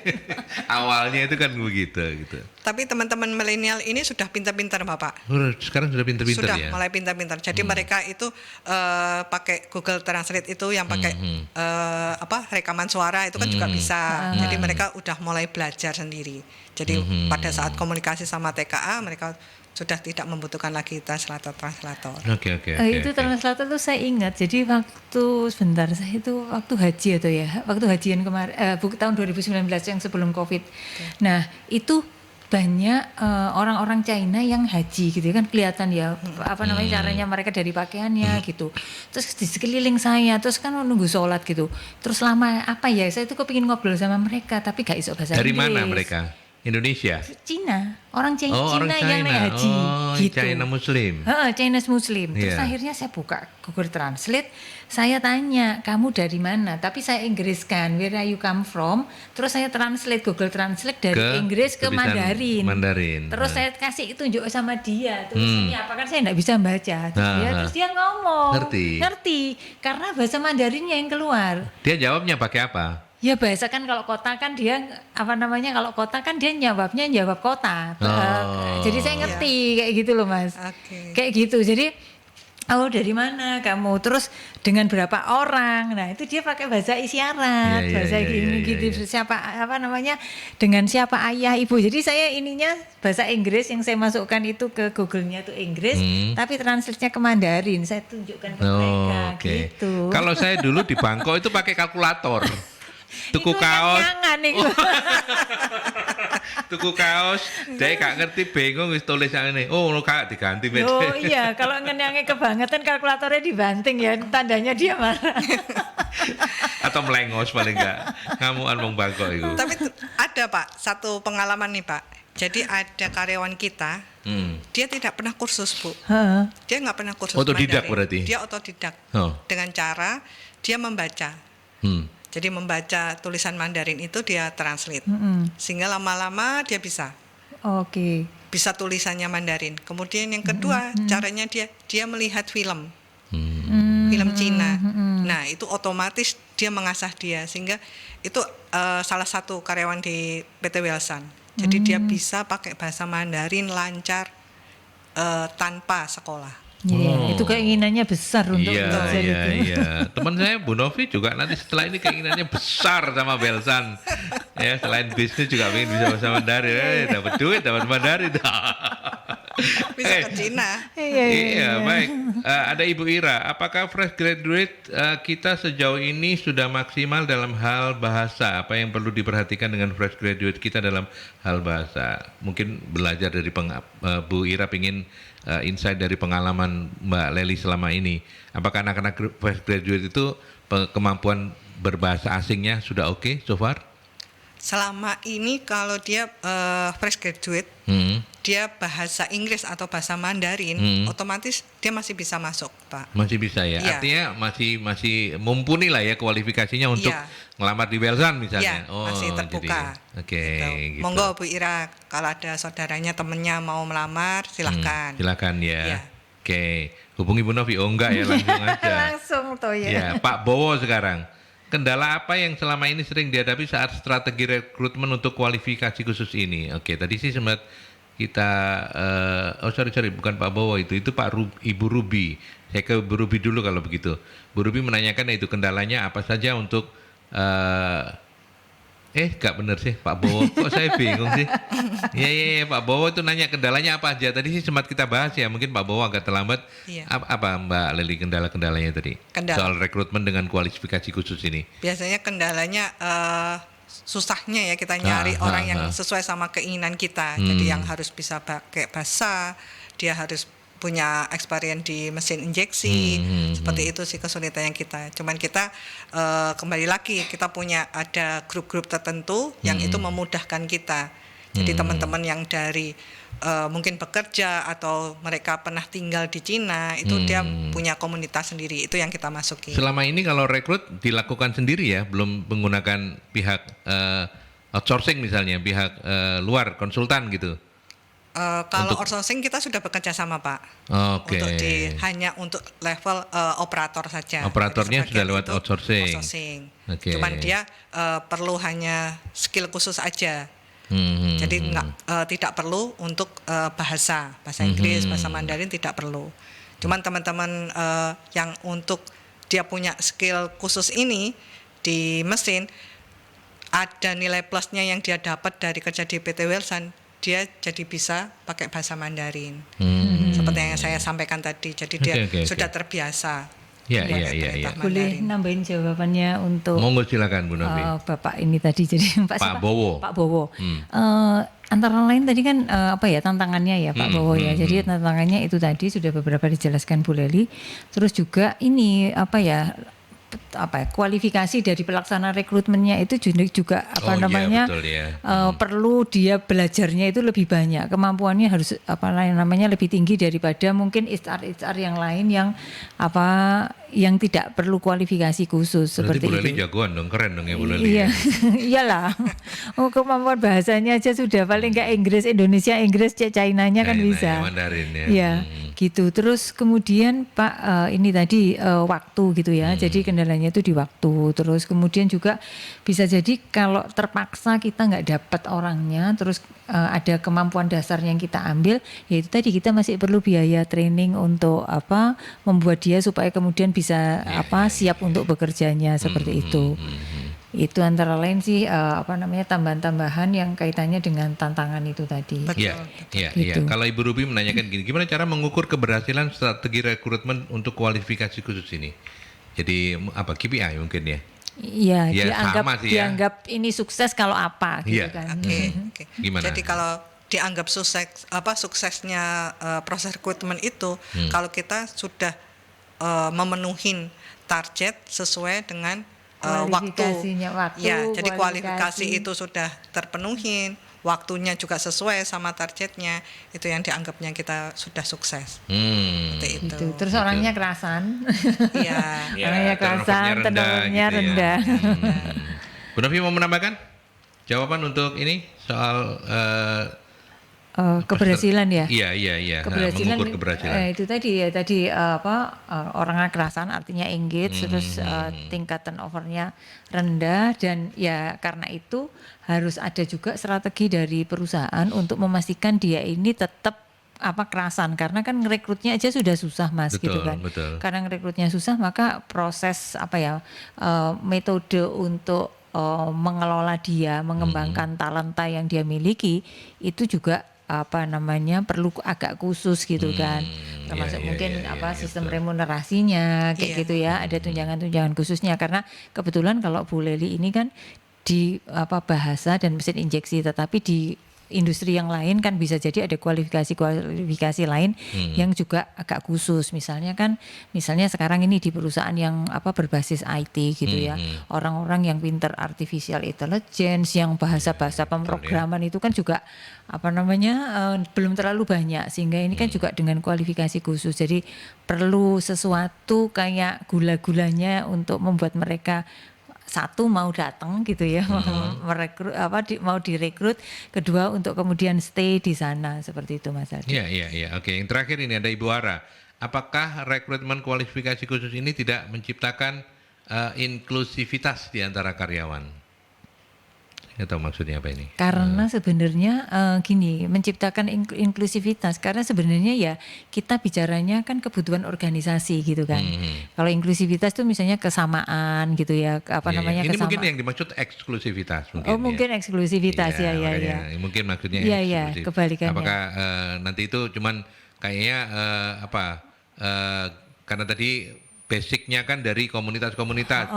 Speaker 1: Awalnya itu kan begitu gitu.
Speaker 3: Tapi teman-teman milenial ini sudah pintar-pintar Bapak.
Speaker 1: Sekarang sudah pinter-pinter
Speaker 3: Sudah
Speaker 1: ya.
Speaker 3: mulai pintar-pintar. Jadi mereka itu pakai Google Translate itu yang pakai rekaman suara itu kan juga bisa. Jadi mereka udah mulai belajar sendiri. Jadi pada saat komunikasi sama TKA mereka sudah tidak membutuhkan lagi translator.
Speaker 1: Oke.
Speaker 2: Itu translator tuh saya ingat. Jadi waktu saya itu waktu haji atau ya, waktu hajian kemarin tahun 2019 yang sebelum Covid. Nah, itu banyak orang-orang China yang haji gitu kan, kelihatan ya apa namanya caranya mereka dari pakaiannya gitu. Terus di sekeliling saya terus kan nunggu sholat gitu. Terus lama apa ya, saya tuh kepingin ngobrol sama mereka tapi gak iso bahasa
Speaker 1: Dari
Speaker 2: Inggris.
Speaker 1: mana mereka? Indonesia?
Speaker 2: Cina, orang Cina,
Speaker 1: orang
Speaker 2: yang naik haji gitu.
Speaker 1: China Muslim.
Speaker 2: Chinese Muslim. Terus
Speaker 1: Iya.
Speaker 2: akhirnya saya buka Google Translate, saya tanya, kamu dari mana? Tapi saya Inggriskan, where are you come from? Terus saya translate, Google Translate dari
Speaker 1: Ke
Speaker 2: Inggris ke
Speaker 1: tulisan
Speaker 2: Mandarin.
Speaker 1: Mandarin.
Speaker 2: Terus saya kasih tunjuk sama dia, tulisannya apa, kan saya enggak bisa baca. Terus dia ngomong. Ngerti. Karena bahasa Mandarinnya yang keluar.
Speaker 1: Dia jawabnya pakai apa?
Speaker 2: Ya bahasa kan kalau kota kan dia kalau kota kan dia jawab kota. Jadi saya ngerti kayak gitu loh Mas.
Speaker 3: Oke.
Speaker 2: Kayak gitu. Jadi dari mana kamu? Terus dengan berapa orang? Nah, itu dia pakai bahasa isyarat, bahasa gini gitu. Siapa dengan siapa ayah, ibu. Jadi saya ininya bahasa Inggris yang saya masukkan itu ke Google-nya tuh Inggris, tapi translate-nya ke Mandarin. Saya tunjukkan ke mereka gitu.
Speaker 1: Kalau saya dulu di Bangkok itu pakai kalkulator. Tuku
Speaker 2: Itu
Speaker 1: kaos.
Speaker 2: yang itu.
Speaker 1: Tuku kaos, saya gak ngerti, bingung wis tulis yang ini. Oh, kak diganti meja.
Speaker 2: Oh iya, kalau ngenyangi kebangetan kalkulatornya dibanting ya, tandanya dia marah.
Speaker 1: Atau melengos paling enggak. Ngamuan wong Bangkok itu.
Speaker 3: Tapi ada Pak, satu pengalaman nih Pak. Jadi ada karyawan kita, dia tidak pernah kursus Bu. Dia nggak pernah kursus
Speaker 1: Otodidak
Speaker 3: Mandarin.
Speaker 1: berarti?
Speaker 3: Dia otodidak.
Speaker 1: Oh.
Speaker 3: Dengan cara dia membaca. Jadi membaca tulisan Mandarin itu dia translate. Sehingga lama-lama dia bisa.
Speaker 2: Oke.
Speaker 3: Bisa tulisannya Mandarin. Kemudian yang kedua, caranya dia melihat film. Film Cina. Nah, itu otomatis dia mengasah dia, sehingga itu salah satu karyawan di PT Wilson. Jadi dia bisa pakai bahasa Mandarin lancar tanpa sekolah.
Speaker 2: Iya, itu keinginannya besar untuk belajar itu.
Speaker 1: Iya. Teman saya Bu Novi juga nanti setelah ini keinginannya besar sama Belsan. Ya, selain bisnis juga pengen bisa bahasa Mandarin. Dapat duit, dapat Mandarin.
Speaker 3: Bisa ke Cina.
Speaker 1: Iya, baik. Ada Ibu Ira, apakah fresh graduate kita sejauh ini sudah maksimal dalam hal bahasa? Apa yang perlu diperhatikan dengan fresh graduate kita dalam hal bahasa? Mungkin belajar dari Bu Ira pingin insight dari pengalaman Mbak Lely selama ini. Apakah anak-anak fresh graduate itu kemampuan berbahasa asingnya sudah oke so far?
Speaker 3: Selama ini kalau dia fresh graduate, dia bahasa Inggris atau bahasa Mandarin, otomatis dia masih bisa masuk, Pak.
Speaker 1: Masih bisa ya.
Speaker 3: Iya.
Speaker 1: Artinya masih mumpuni lah ya kualifikasinya untuk
Speaker 3: Iya.
Speaker 1: ngelamar di Belsan misalnya.
Speaker 3: Iya, masih terbuka.
Speaker 1: Oke, gitu.
Speaker 3: Monggo Bu Ira, kalau ada saudaranya temennya mau melamar, silahkan.
Speaker 1: Silakan ya.
Speaker 3: Iya.
Speaker 1: Oke, hubungi Bu Novi. Oh enggak ya, langsung aja.
Speaker 2: Langsung toh ya.
Speaker 1: Ya, Pak Bowo sekarang. Kendala apa yang selama ini sering dihadapi saat strategi rekrutmen untuk kualifikasi khusus ini? Oke, tadi sih sempat kita, sorry, bukan Pak Bowo itu Pak Ibu Ruby. Saya ke Bu Ruby dulu kalau begitu. Bu Ruby menanyakan itu kendalanya apa saja untuk, gak bener sih Pak Bowo, kok saya bingung sih? Iya, Pak Bowo itu nanya kendalanya apa aja. Tadi sih sempat kita bahas ya, mungkin Pak Bowo agak terlambat.
Speaker 3: Iya.
Speaker 1: Apa Mbak Lely kendala-kendalanya tadi? Soal rekrutmen dengan kualifikasi khusus ini.
Speaker 3: Biasanya kendalanya susahnya ya kita nyari orang yang sesuai sama keinginan kita. Jadi yang harus bisa pakai bahasa, dia harus punya experience di mesin injeksi, seperti itu sih kesulitan yang kita. Cuman kita kembali lagi kita punya ada grup-grup tertentu yang itu memudahkan kita. Jadi teman-teman yang dari mungkin bekerja atau mereka pernah tinggal di Cina, itu dia punya komunitas sendiri, itu yang kita masuki.
Speaker 1: Selama ini kalau rekrut dilakukan sendiri ya, belum menggunakan pihak outsourcing misalnya pihak luar konsultan gitu.
Speaker 3: Kalau outsourcing kita sudah bekerja sama Pak.
Speaker 1: Oke.
Speaker 3: Hanya untuk level operator saja.
Speaker 1: Operatornya
Speaker 3: Jadi
Speaker 1: sudah
Speaker 3: sebagian
Speaker 1: lewat
Speaker 3: itu
Speaker 1: outsourcing. Oke.
Speaker 3: Cuman dia perlu hanya skill khusus aja. Jadi tidak perlu untuk bahasa Inggris, bahasa Mandarin tidak perlu. Cuman teman-teman yang untuk dia punya skill khusus ini di mesin, ada nilai plusnya yang dia dapat dari kerja di PT Wilson, dia jadi bisa pakai bahasa Mandarin. Seperti yang saya sampaikan tadi. Jadi dia sudah terbiasa.
Speaker 1: Iya.
Speaker 2: Boleh nambahin jawabannya untuk
Speaker 1: Monggo silakan Bu Novi.
Speaker 2: Bapak ini tadi jadi
Speaker 1: Pak Bowo.
Speaker 2: Pak Bowo. Antara lain tadi kan tantangannya ya Pak Bowo ya. Jadi tantangannya itu tadi sudah beberapa dijelaskan Bu Leli. Terus juga ini kualifikasi dari pelaksana rekrutmennya itu juga
Speaker 1: betul, ya.
Speaker 2: Perlu dia belajarnya itu lebih banyak, kemampuannya harus lebih tinggi daripada mungkin HR yang lain yang tidak perlu kualifikasi khusus.
Speaker 1: Berarti
Speaker 2: seperti
Speaker 1: Bu Leli
Speaker 2: itu.
Speaker 1: jagoan dong, keren dong ya Bu Leli.
Speaker 2: Iya, iyalah. Kemampuan bahasanya aja sudah paling nggak Inggris, China-nya kan bisa.
Speaker 1: Mandarin ya.
Speaker 2: Iya, gitu. Terus kemudian Pak ini tadi waktu gitu ya. Jadi kendalanya itu di waktu. Terus kemudian juga bisa jadi kalau terpaksa kita nggak dapat orangnya, terus ada kemampuan dasarnya yang kita ambil, yaitu tadi kita masih perlu biaya training untuk membuat dia supaya kemudian bisa siap untuk bekerjanya seperti itu. Itu antara lain sih tambahan-tambahan yang kaitannya dengan tantangan itu tadi.
Speaker 1: Iya.
Speaker 2: Gitu.
Speaker 1: Kalau Ibu Ruby menanyakan gini, gimana cara mengukur keberhasilan strategi rekrutmen untuk kualifikasi khusus ini? Jadi KPI mungkin ya?
Speaker 2: Iya,
Speaker 1: Ya, sama sih ya.
Speaker 2: dianggap ini sukses kalau apa gitu kan.
Speaker 3: Oke.
Speaker 1: Gimana?
Speaker 3: Jadi kalau dianggap suksesnya proses rekrutmen itu kalau kita sudah memenuhi target sesuai dengan waktu. Ya, jadi kualifikasi itu sudah terpenuhi, waktunya juga sesuai sama targetnya, itu yang dianggapnya kita sudah sukses. Seperti itu.
Speaker 2: Gitu. Terus orangnya kerasan.
Speaker 3: Iya.
Speaker 2: Orangnya kerasan, turnovernya rendah.
Speaker 1: Bu Novi mau menambahkan jawaban untuk ini soal
Speaker 2: keberhasilan ya.
Speaker 1: Iya.
Speaker 2: Keberhasilan,
Speaker 1: mengukur keberhasilan.
Speaker 2: itu tadi orangnya kerasan artinya engage, terus tingkat turnovernya rendah, dan ya karena itu harus ada juga strategi dari perusahaan untuk memastikan dia ini tetap kerasan, karena kan ngerekrutnya aja sudah susah Mas, gitu kan.
Speaker 1: Betul.
Speaker 2: Karena ngerekrutnya susah, maka proses metode untuk mengelola dia, mengembangkan talenta yang dia miliki itu juga perlu agak khusus gitu kan. Termasuk mungkin sistem remunerasinya kayak gitu ya, ada tunjangan-tunjangan khususnya, karena kebetulan kalau Bu Leli ini kan di bahasa dan mesin injeksi, tetapi di industri yang lain kan bisa jadi ada kualifikasi lain yang juga agak khusus. Misalnya sekarang ini di perusahaan yang berbasis IT gitu ya, orang-orang yang pinter artificial intelligence, yang bahasa-bahasa pemrograman itu kan juga belum terlalu banyak, sehingga ini kan juga dengan kualifikasi khusus. Jadi perlu sesuatu kayak gula-gulanya untuk membuat mereka satu mau datang gitu ya, mau direkrut, kedua untuk kemudian stay di sana, seperti itu Mas Adi.
Speaker 1: Iya. Oke, yang terakhir ini ada Ibu Ara. Apakah rekrutmen kualifikasi khusus ini tidak menciptakan inklusivitas di antara karyawan? Saya tahu maksudnya apa ini?
Speaker 2: Karena sebenarnya gini, menciptakan inklusivitas, karena sebenarnya ya kita bicaranya kan kebutuhan organisasi gitu kan. Kalau inklusivitas itu misalnya kesamaan gitu ya,
Speaker 1: Ini
Speaker 2: kesamaan.
Speaker 1: mungkin yang dimaksud eksklusivitas mungkin.
Speaker 2: Mungkin eksklusivitas ya.
Speaker 1: Mungkin maksudnya
Speaker 2: eksklusif. Kebalikannya.
Speaker 1: Apakah nanti itu cuman kayaknya karena tadi basicnya kan dari komunitas-komunitas.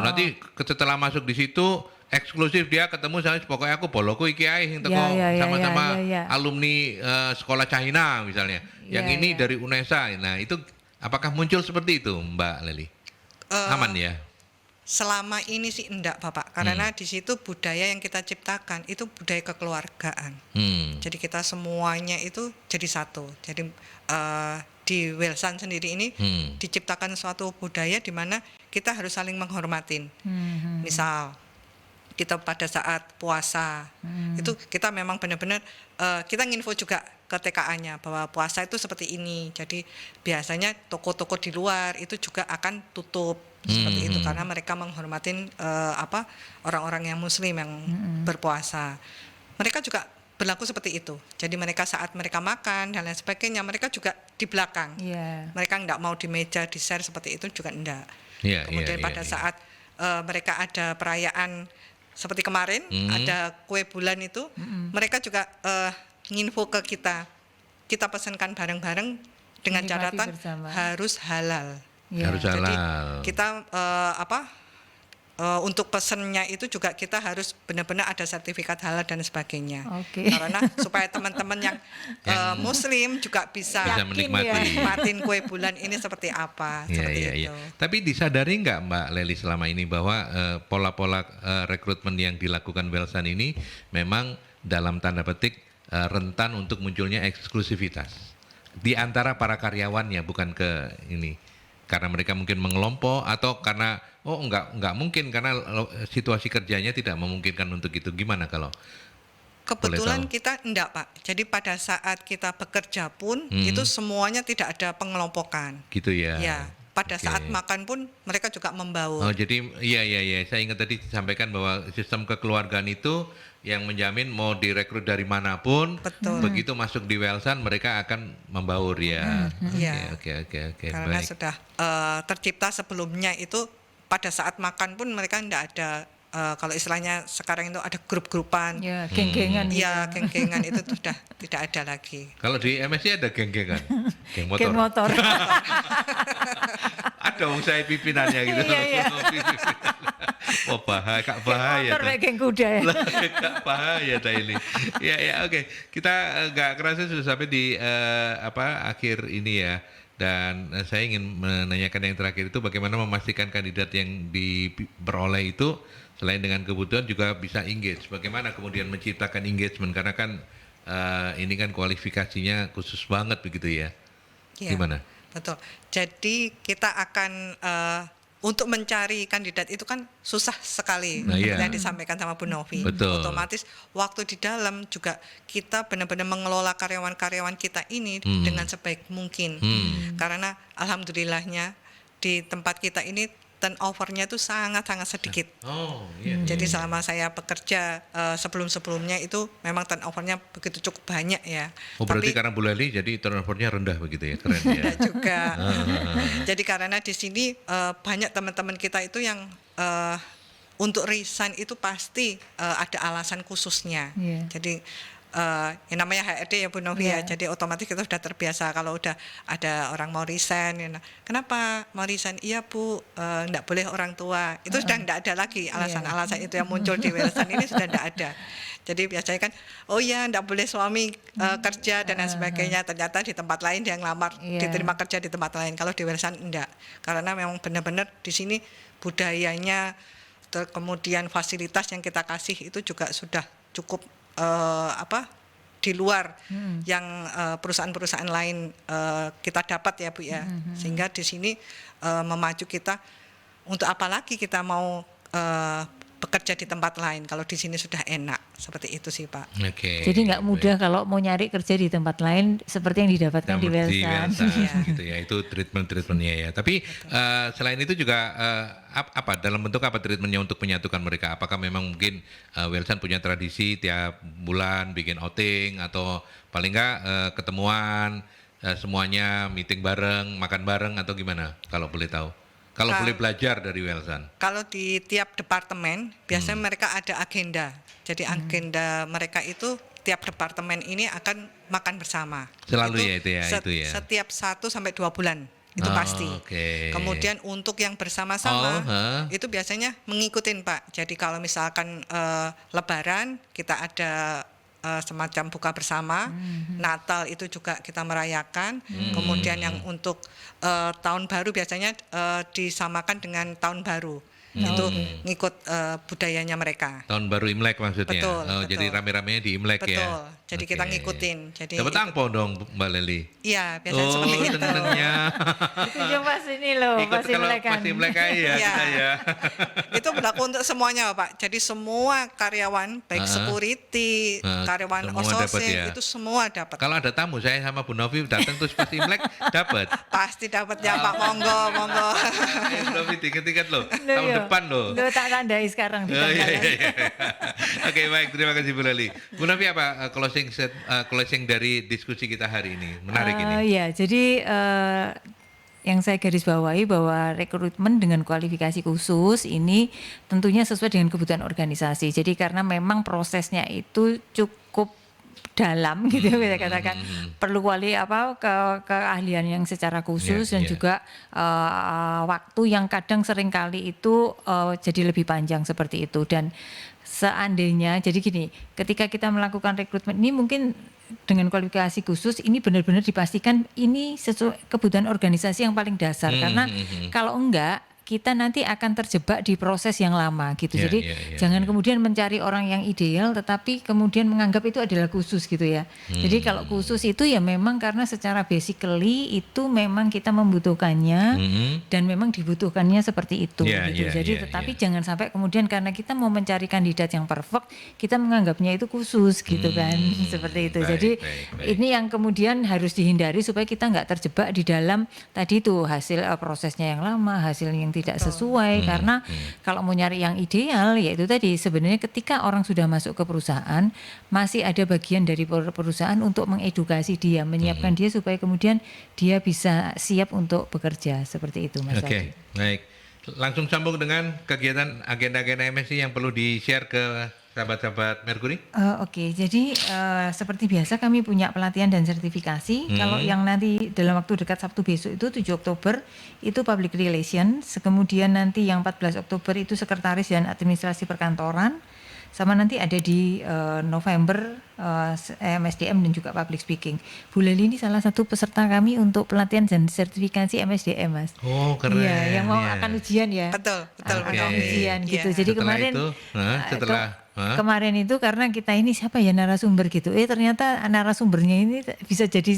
Speaker 1: Nanti setelah masuk di situ eksklusif, dia ketemu sama pokoknya aku boloku iki ae teko sama-sama alumni sekolah China misalnya. Yang ini dari UNESA. Nah, itu apakah muncul seperti itu, Mbak Leli? Aman ya?
Speaker 3: Selama ini sih enggak Bapak, karena di situ budaya yang kita ciptakan itu budaya kekeluargaan. Jadi kita semuanya itu jadi satu. Jadi di Wilson sendiri ini diciptakan suatu budaya di mana kita harus saling menghormatin. Misal kita pada saat puasa. Itu kita memang benar-benar kita nginfo juga ke TKA-nya bahwa puasa itu seperti ini. Jadi biasanya toko-toko di luar itu juga akan tutup seperti itu karena mereka menghormatin orang-orang yang muslim yang berpuasa. Mereka juga berlaku seperti itu. Jadi mereka saat mereka makan dan lain sebagainya, mereka juga di belakang. Mereka enggak mau di meja di share seperti itu juga enggak. Kemudian pada saat mereka ada perayaan seperti kemarin ada kue bulan itu, mereka juga nginfo ke kita. Kita pesankan bareng-bareng dengan
Speaker 2: Menikmati
Speaker 3: catatan
Speaker 2: bersama.
Speaker 3: harus halal.
Speaker 1: Harus
Speaker 3: Jadi
Speaker 1: halal.
Speaker 3: kita untuk pesennya itu juga kita harus benar-benar ada sertifikat halal dan sebagainya. Karena supaya teman-teman yang muslim juga bisa menikmatin kue bulan ini seperti apa. Seperti itu.
Speaker 1: Tapi disadari nggak Mbak Lely selama ini bahwa pola-pola rekrutmen yang dilakukan Welsan ini memang dalam tanda petik rentan untuk munculnya eksklusivitas di antara para karyawannya, bukan ke ini. Karena mereka mungkin mengelompok atau karena enggak mungkin karena situasi kerjanya tidak memungkinkan untuk itu. Gimana kalau?
Speaker 3: Kebetulan kita enggak, Pak. Jadi pada saat kita bekerja pun itu semuanya tidak ada pengelompokan.
Speaker 1: Gitu ya.
Speaker 3: Ya, pada saat makan pun mereka juga membaur.
Speaker 1: Oh, jadi iya. Saya ingat tadi disampaikan bahwa sistem kekeluargaan itu yang menjamin mau direkrut dari manapun, begitu masuk di Welsan mereka akan membaur ya. Oke.
Speaker 3: Karena sudah tercipta sebelumnya itu pada saat makan pun mereka tidak ada kalau istilahnya sekarang itu ada grup-grupan.
Speaker 2: Geng-gengan.
Speaker 3: Iya, geng-gengan itu sudah tidak ada lagi.
Speaker 1: Kalau di MSI ada geng-gengan, geng motor.
Speaker 2: Geng motor.
Speaker 1: Ada wong saya pimpinannya gitu. Oh bahaya, Kak bahaya.
Speaker 2: Motor kayak geng kuda ya.
Speaker 1: Kak bahaya dah ini. Ya, oke. Kita nggak kerasa sudah sampai di akhir ini ya. Dan saya ingin menanyakan yang terakhir itu bagaimana memastikan kandidat yang diperoleh itu selain dengan kebutuhan juga bisa engage. Bagaimana kemudian menciptakan engagement karena kan ini kan kualifikasinya khusus banget begitu ya. Gimana?
Speaker 3: Betul. Jadi kita akan untuk mencari kandidat itu kan susah sekali seperti yang disampaikan sama Bu Novi. Otomatis waktu di dalam juga kita benar-benar mengelola karyawan-karyawan kita ini dengan sebaik mungkin. Karena alhamdulillahnya di tempat kita ini turnover-nya itu sangat-sangat sedikit. Jadi selama saya bekerja sebelum-sebelumnya itu memang turnover-nya begitu cukup banyak ya.
Speaker 1: Berarti karena Bu Lely jadi turnover-nya rendah begitu ya, keren ya.
Speaker 3: Tidak juga. Jadi karena di sini banyak teman-teman kita itu yang untuk resign itu pasti ada alasan khususnya. Jadi yang namanya HRD ya Bu Novi ya, jadi otomatis kita sudah terbiasa kalau udah ada orang mau resign, kenapa mau resign? Iya Bu, enggak boleh orang tua. Itu sudah enggak ada lagi alasan-alasan itu yang muncul di Welsan ini sudah enggak ada. Jadi biasanya kan, oh ya enggak boleh suami kerja dan lain sebagainya. Ternyata di tempat lain dia ngelamar diterima kerja di tempat lain. Kalau di Welsan enggak, karena memang benar-benar di sini budayanya, kemudian fasilitas yang kita kasih itu juga sudah cukup di luar yang perusahaan-perusahaan lain kita dapat ya Bu ya. Sehingga di sini memacu kita untuk apa lagi kita mau bekerja di tempat lain kalau di sini sudah enak, seperti itu sih Pak.
Speaker 2: Jadi nggak mudah kalau mau nyari kerja di tempat lain seperti yang didapatkan di Welsan.
Speaker 1: Gitu ya, itu treatmentnya ya. Tapi selain itu juga dalam bentuk apa treatmentnya untuk menyatukan mereka? Apakah memang mungkin Welsan punya tradisi tiap bulan bikin outing atau paling nggak ketemuan semuanya meeting bareng, makan bareng atau gimana? Kalau boleh tahu. Kalau boleh belajar dari Welsan.
Speaker 3: Kalau di tiap departemen biasanya mereka ada agenda. Jadi agenda mereka itu tiap departemen ini akan makan bersama.
Speaker 1: Selalu itu ya.
Speaker 3: Setiap 1 sampai 2 bulan itu pasti. Kemudian untuk yang bersama-sama itu biasanya mengikutin Pak. Jadi kalau misalkan Lebaran kita ada semacam buka bersama, Natal itu juga kita merayakan, kemudian yang untuk tahun baru biasanya disamakan dengan tahun baru, itu ngikut budayanya mereka.
Speaker 1: Tahun baru Imlek maksudnya.
Speaker 3: Betul.
Speaker 1: Jadi rame-ramenya di Imlek ya.
Speaker 3: Betul. Jadi kita ngikutin. Jadi
Speaker 1: dapat angpau dong Mbak Leli.
Speaker 3: Iya, biasanya seperti itu.
Speaker 1: Senengnya.
Speaker 2: Itu yang pas ini loh,
Speaker 1: Ikut
Speaker 2: pas
Speaker 1: kalau
Speaker 2: Imlek kan.
Speaker 1: pas Imlek ya
Speaker 3: Iya.
Speaker 1: kita ya.
Speaker 3: Itu berlaku untuk semuanya Pak. Jadi semua karyawan, baik security, karyawan
Speaker 1: semua dapat
Speaker 3: OSOSE,
Speaker 1: ya.
Speaker 3: itu semua dapat.
Speaker 1: Kalau ada tamu saya sama Bu Novi datang terus pas Imlek dapat.
Speaker 3: Pasti dapat ya Pak, monggo, monggo.
Speaker 1: Ayo Bu Novi tiket-tiket loh.
Speaker 2: Loh,
Speaker 1: Tahun
Speaker 2: iya.
Speaker 1: depan loh.
Speaker 2: Loh, tak tandai sekarang di
Speaker 1: Oh, iya,
Speaker 2: tanggalan.
Speaker 1: iya, iya. Oke baik, terima kasih Bu Leli. Bu Novi apa closing dari diskusi kita hari ini? Menarik ini.
Speaker 2: Ya, jadi yang saya garis bawahi bahwa rekrutmen dengan kualifikasi khusus ini tentunya sesuai dengan kebutuhan organisasi. Jadi karena memang prosesnya itu cukup dalam gitu ya kita katakan perlu keahlian yang secara khusus dan juga waktu yang kadang seringkali itu jadi lebih panjang seperti itu. Dan seandainya jadi gini, ketika kita melakukan rekrutmen ini mungkin dengan kualifikasi khusus ini benar-benar dipastikan ini sesuai kebutuhan organisasi yang paling dasar, karena kalau enggak kita nanti akan terjebak di proses yang lama gitu.
Speaker 1: Ya,
Speaker 2: Jadi jangan kemudian mencari orang yang ideal tetapi kemudian menganggap itu adalah khusus gitu ya. Jadi kalau khusus itu ya memang karena secara basically itu memang kita membutuhkannya dan memang dibutuhkannya seperti itu gitu. Jadi tetapi jangan sampai kemudian karena kita mau mencari kandidat yang perfect kita menganggapnya itu khusus gitu kan. Seperti itu. Jadi ini yang kemudian harus dihindari supaya kita nggak terjebak di dalam tadi itu hasil prosesnya yang lama, hasil yang tidak sesuai. Karena kalau mau nyari yang ideal yaitu tadi sebenarnya ketika orang sudah masuk ke perusahaan masih ada bagian dari perusahaan untuk mengedukasi dia, menyiapkan dia supaya kemudian dia bisa siap untuk bekerja seperti itu Mas.
Speaker 1: Oke, baik. Langsung sambung dengan kegiatan agenda-agenda MSI yang perlu di-share ke sahabat-sahabat Mercury.
Speaker 2: Oke, jadi seperti biasa kami punya pelatihan dan sertifikasi. Kalau yang nanti dalam waktu dekat Sabtu besok itu 7 Oktober itu Public Relations, kemudian nanti yang 14 Oktober itu Sekretaris dan Administrasi Perkantoran, sama nanti ada di November MSDM dan juga Public Speaking. Bu Leli ini salah satu peserta kami untuk pelatihan dan sertifikasi MSDM Mas.
Speaker 1: Oh keren.
Speaker 2: Iya, yang mau akan ujian ya.
Speaker 3: Betul, betul.
Speaker 2: Akan ujian gitu.
Speaker 3: Iya.
Speaker 2: Jadi
Speaker 1: Setelah
Speaker 2: kemarin
Speaker 1: itu,
Speaker 2: kemarin itu karena kita ini siapa ya narasumber gitu. Ternyata narasumbernya ini bisa jadi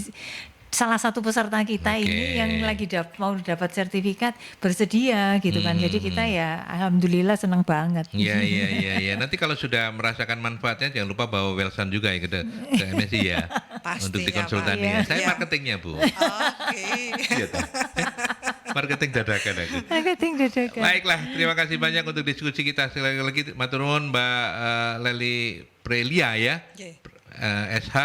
Speaker 2: salah satu peserta kita ini yang lagi mau dapat sertifikat bersedia gitu kan. Jadi kita ya alhamdulillah senang banget.
Speaker 1: Iya. Nanti kalau sudah merasakan manfaatnya jangan lupa bawa Welsan juga ya ke MSI ya.
Speaker 3: Pastinya,
Speaker 1: untuk dikonsultani.
Speaker 2: Pak.
Speaker 1: Saya
Speaker 3: Iya.
Speaker 1: marketingnya Bu.
Speaker 3: Oke.
Speaker 1: Iya, toh. Marketing dadakan aku.
Speaker 2: Marketing dadakan.
Speaker 1: Baiklah, terima kasih banyak untuk diskusi kita. Sekali lagi matur nuwun Mbak Leli Prelia ya. SH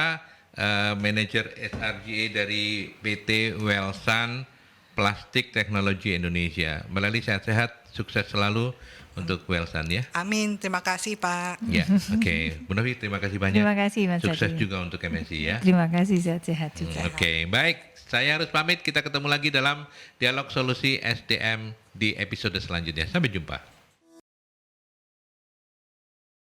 Speaker 1: Manager SRGA dari PT Welsan Plastik Teknologi Indonesia. Mbak Leli sehat-sehat, sukses selalu untuk Welsan ya.
Speaker 3: Amin, terima kasih Pak.
Speaker 1: Ya, oke. Bu Novi, terima kasih banyak.
Speaker 2: Terima kasih Mas
Speaker 1: Sukses
Speaker 2: Adi.
Speaker 1: juga untuk MSI ya.
Speaker 2: Terima kasih sehat-sehat juga.
Speaker 1: Oke, baik. Saya harus pamit. Kita ketemu lagi dalam Dialog Solusi SDM di episode selanjutnya. Sampai jumpa.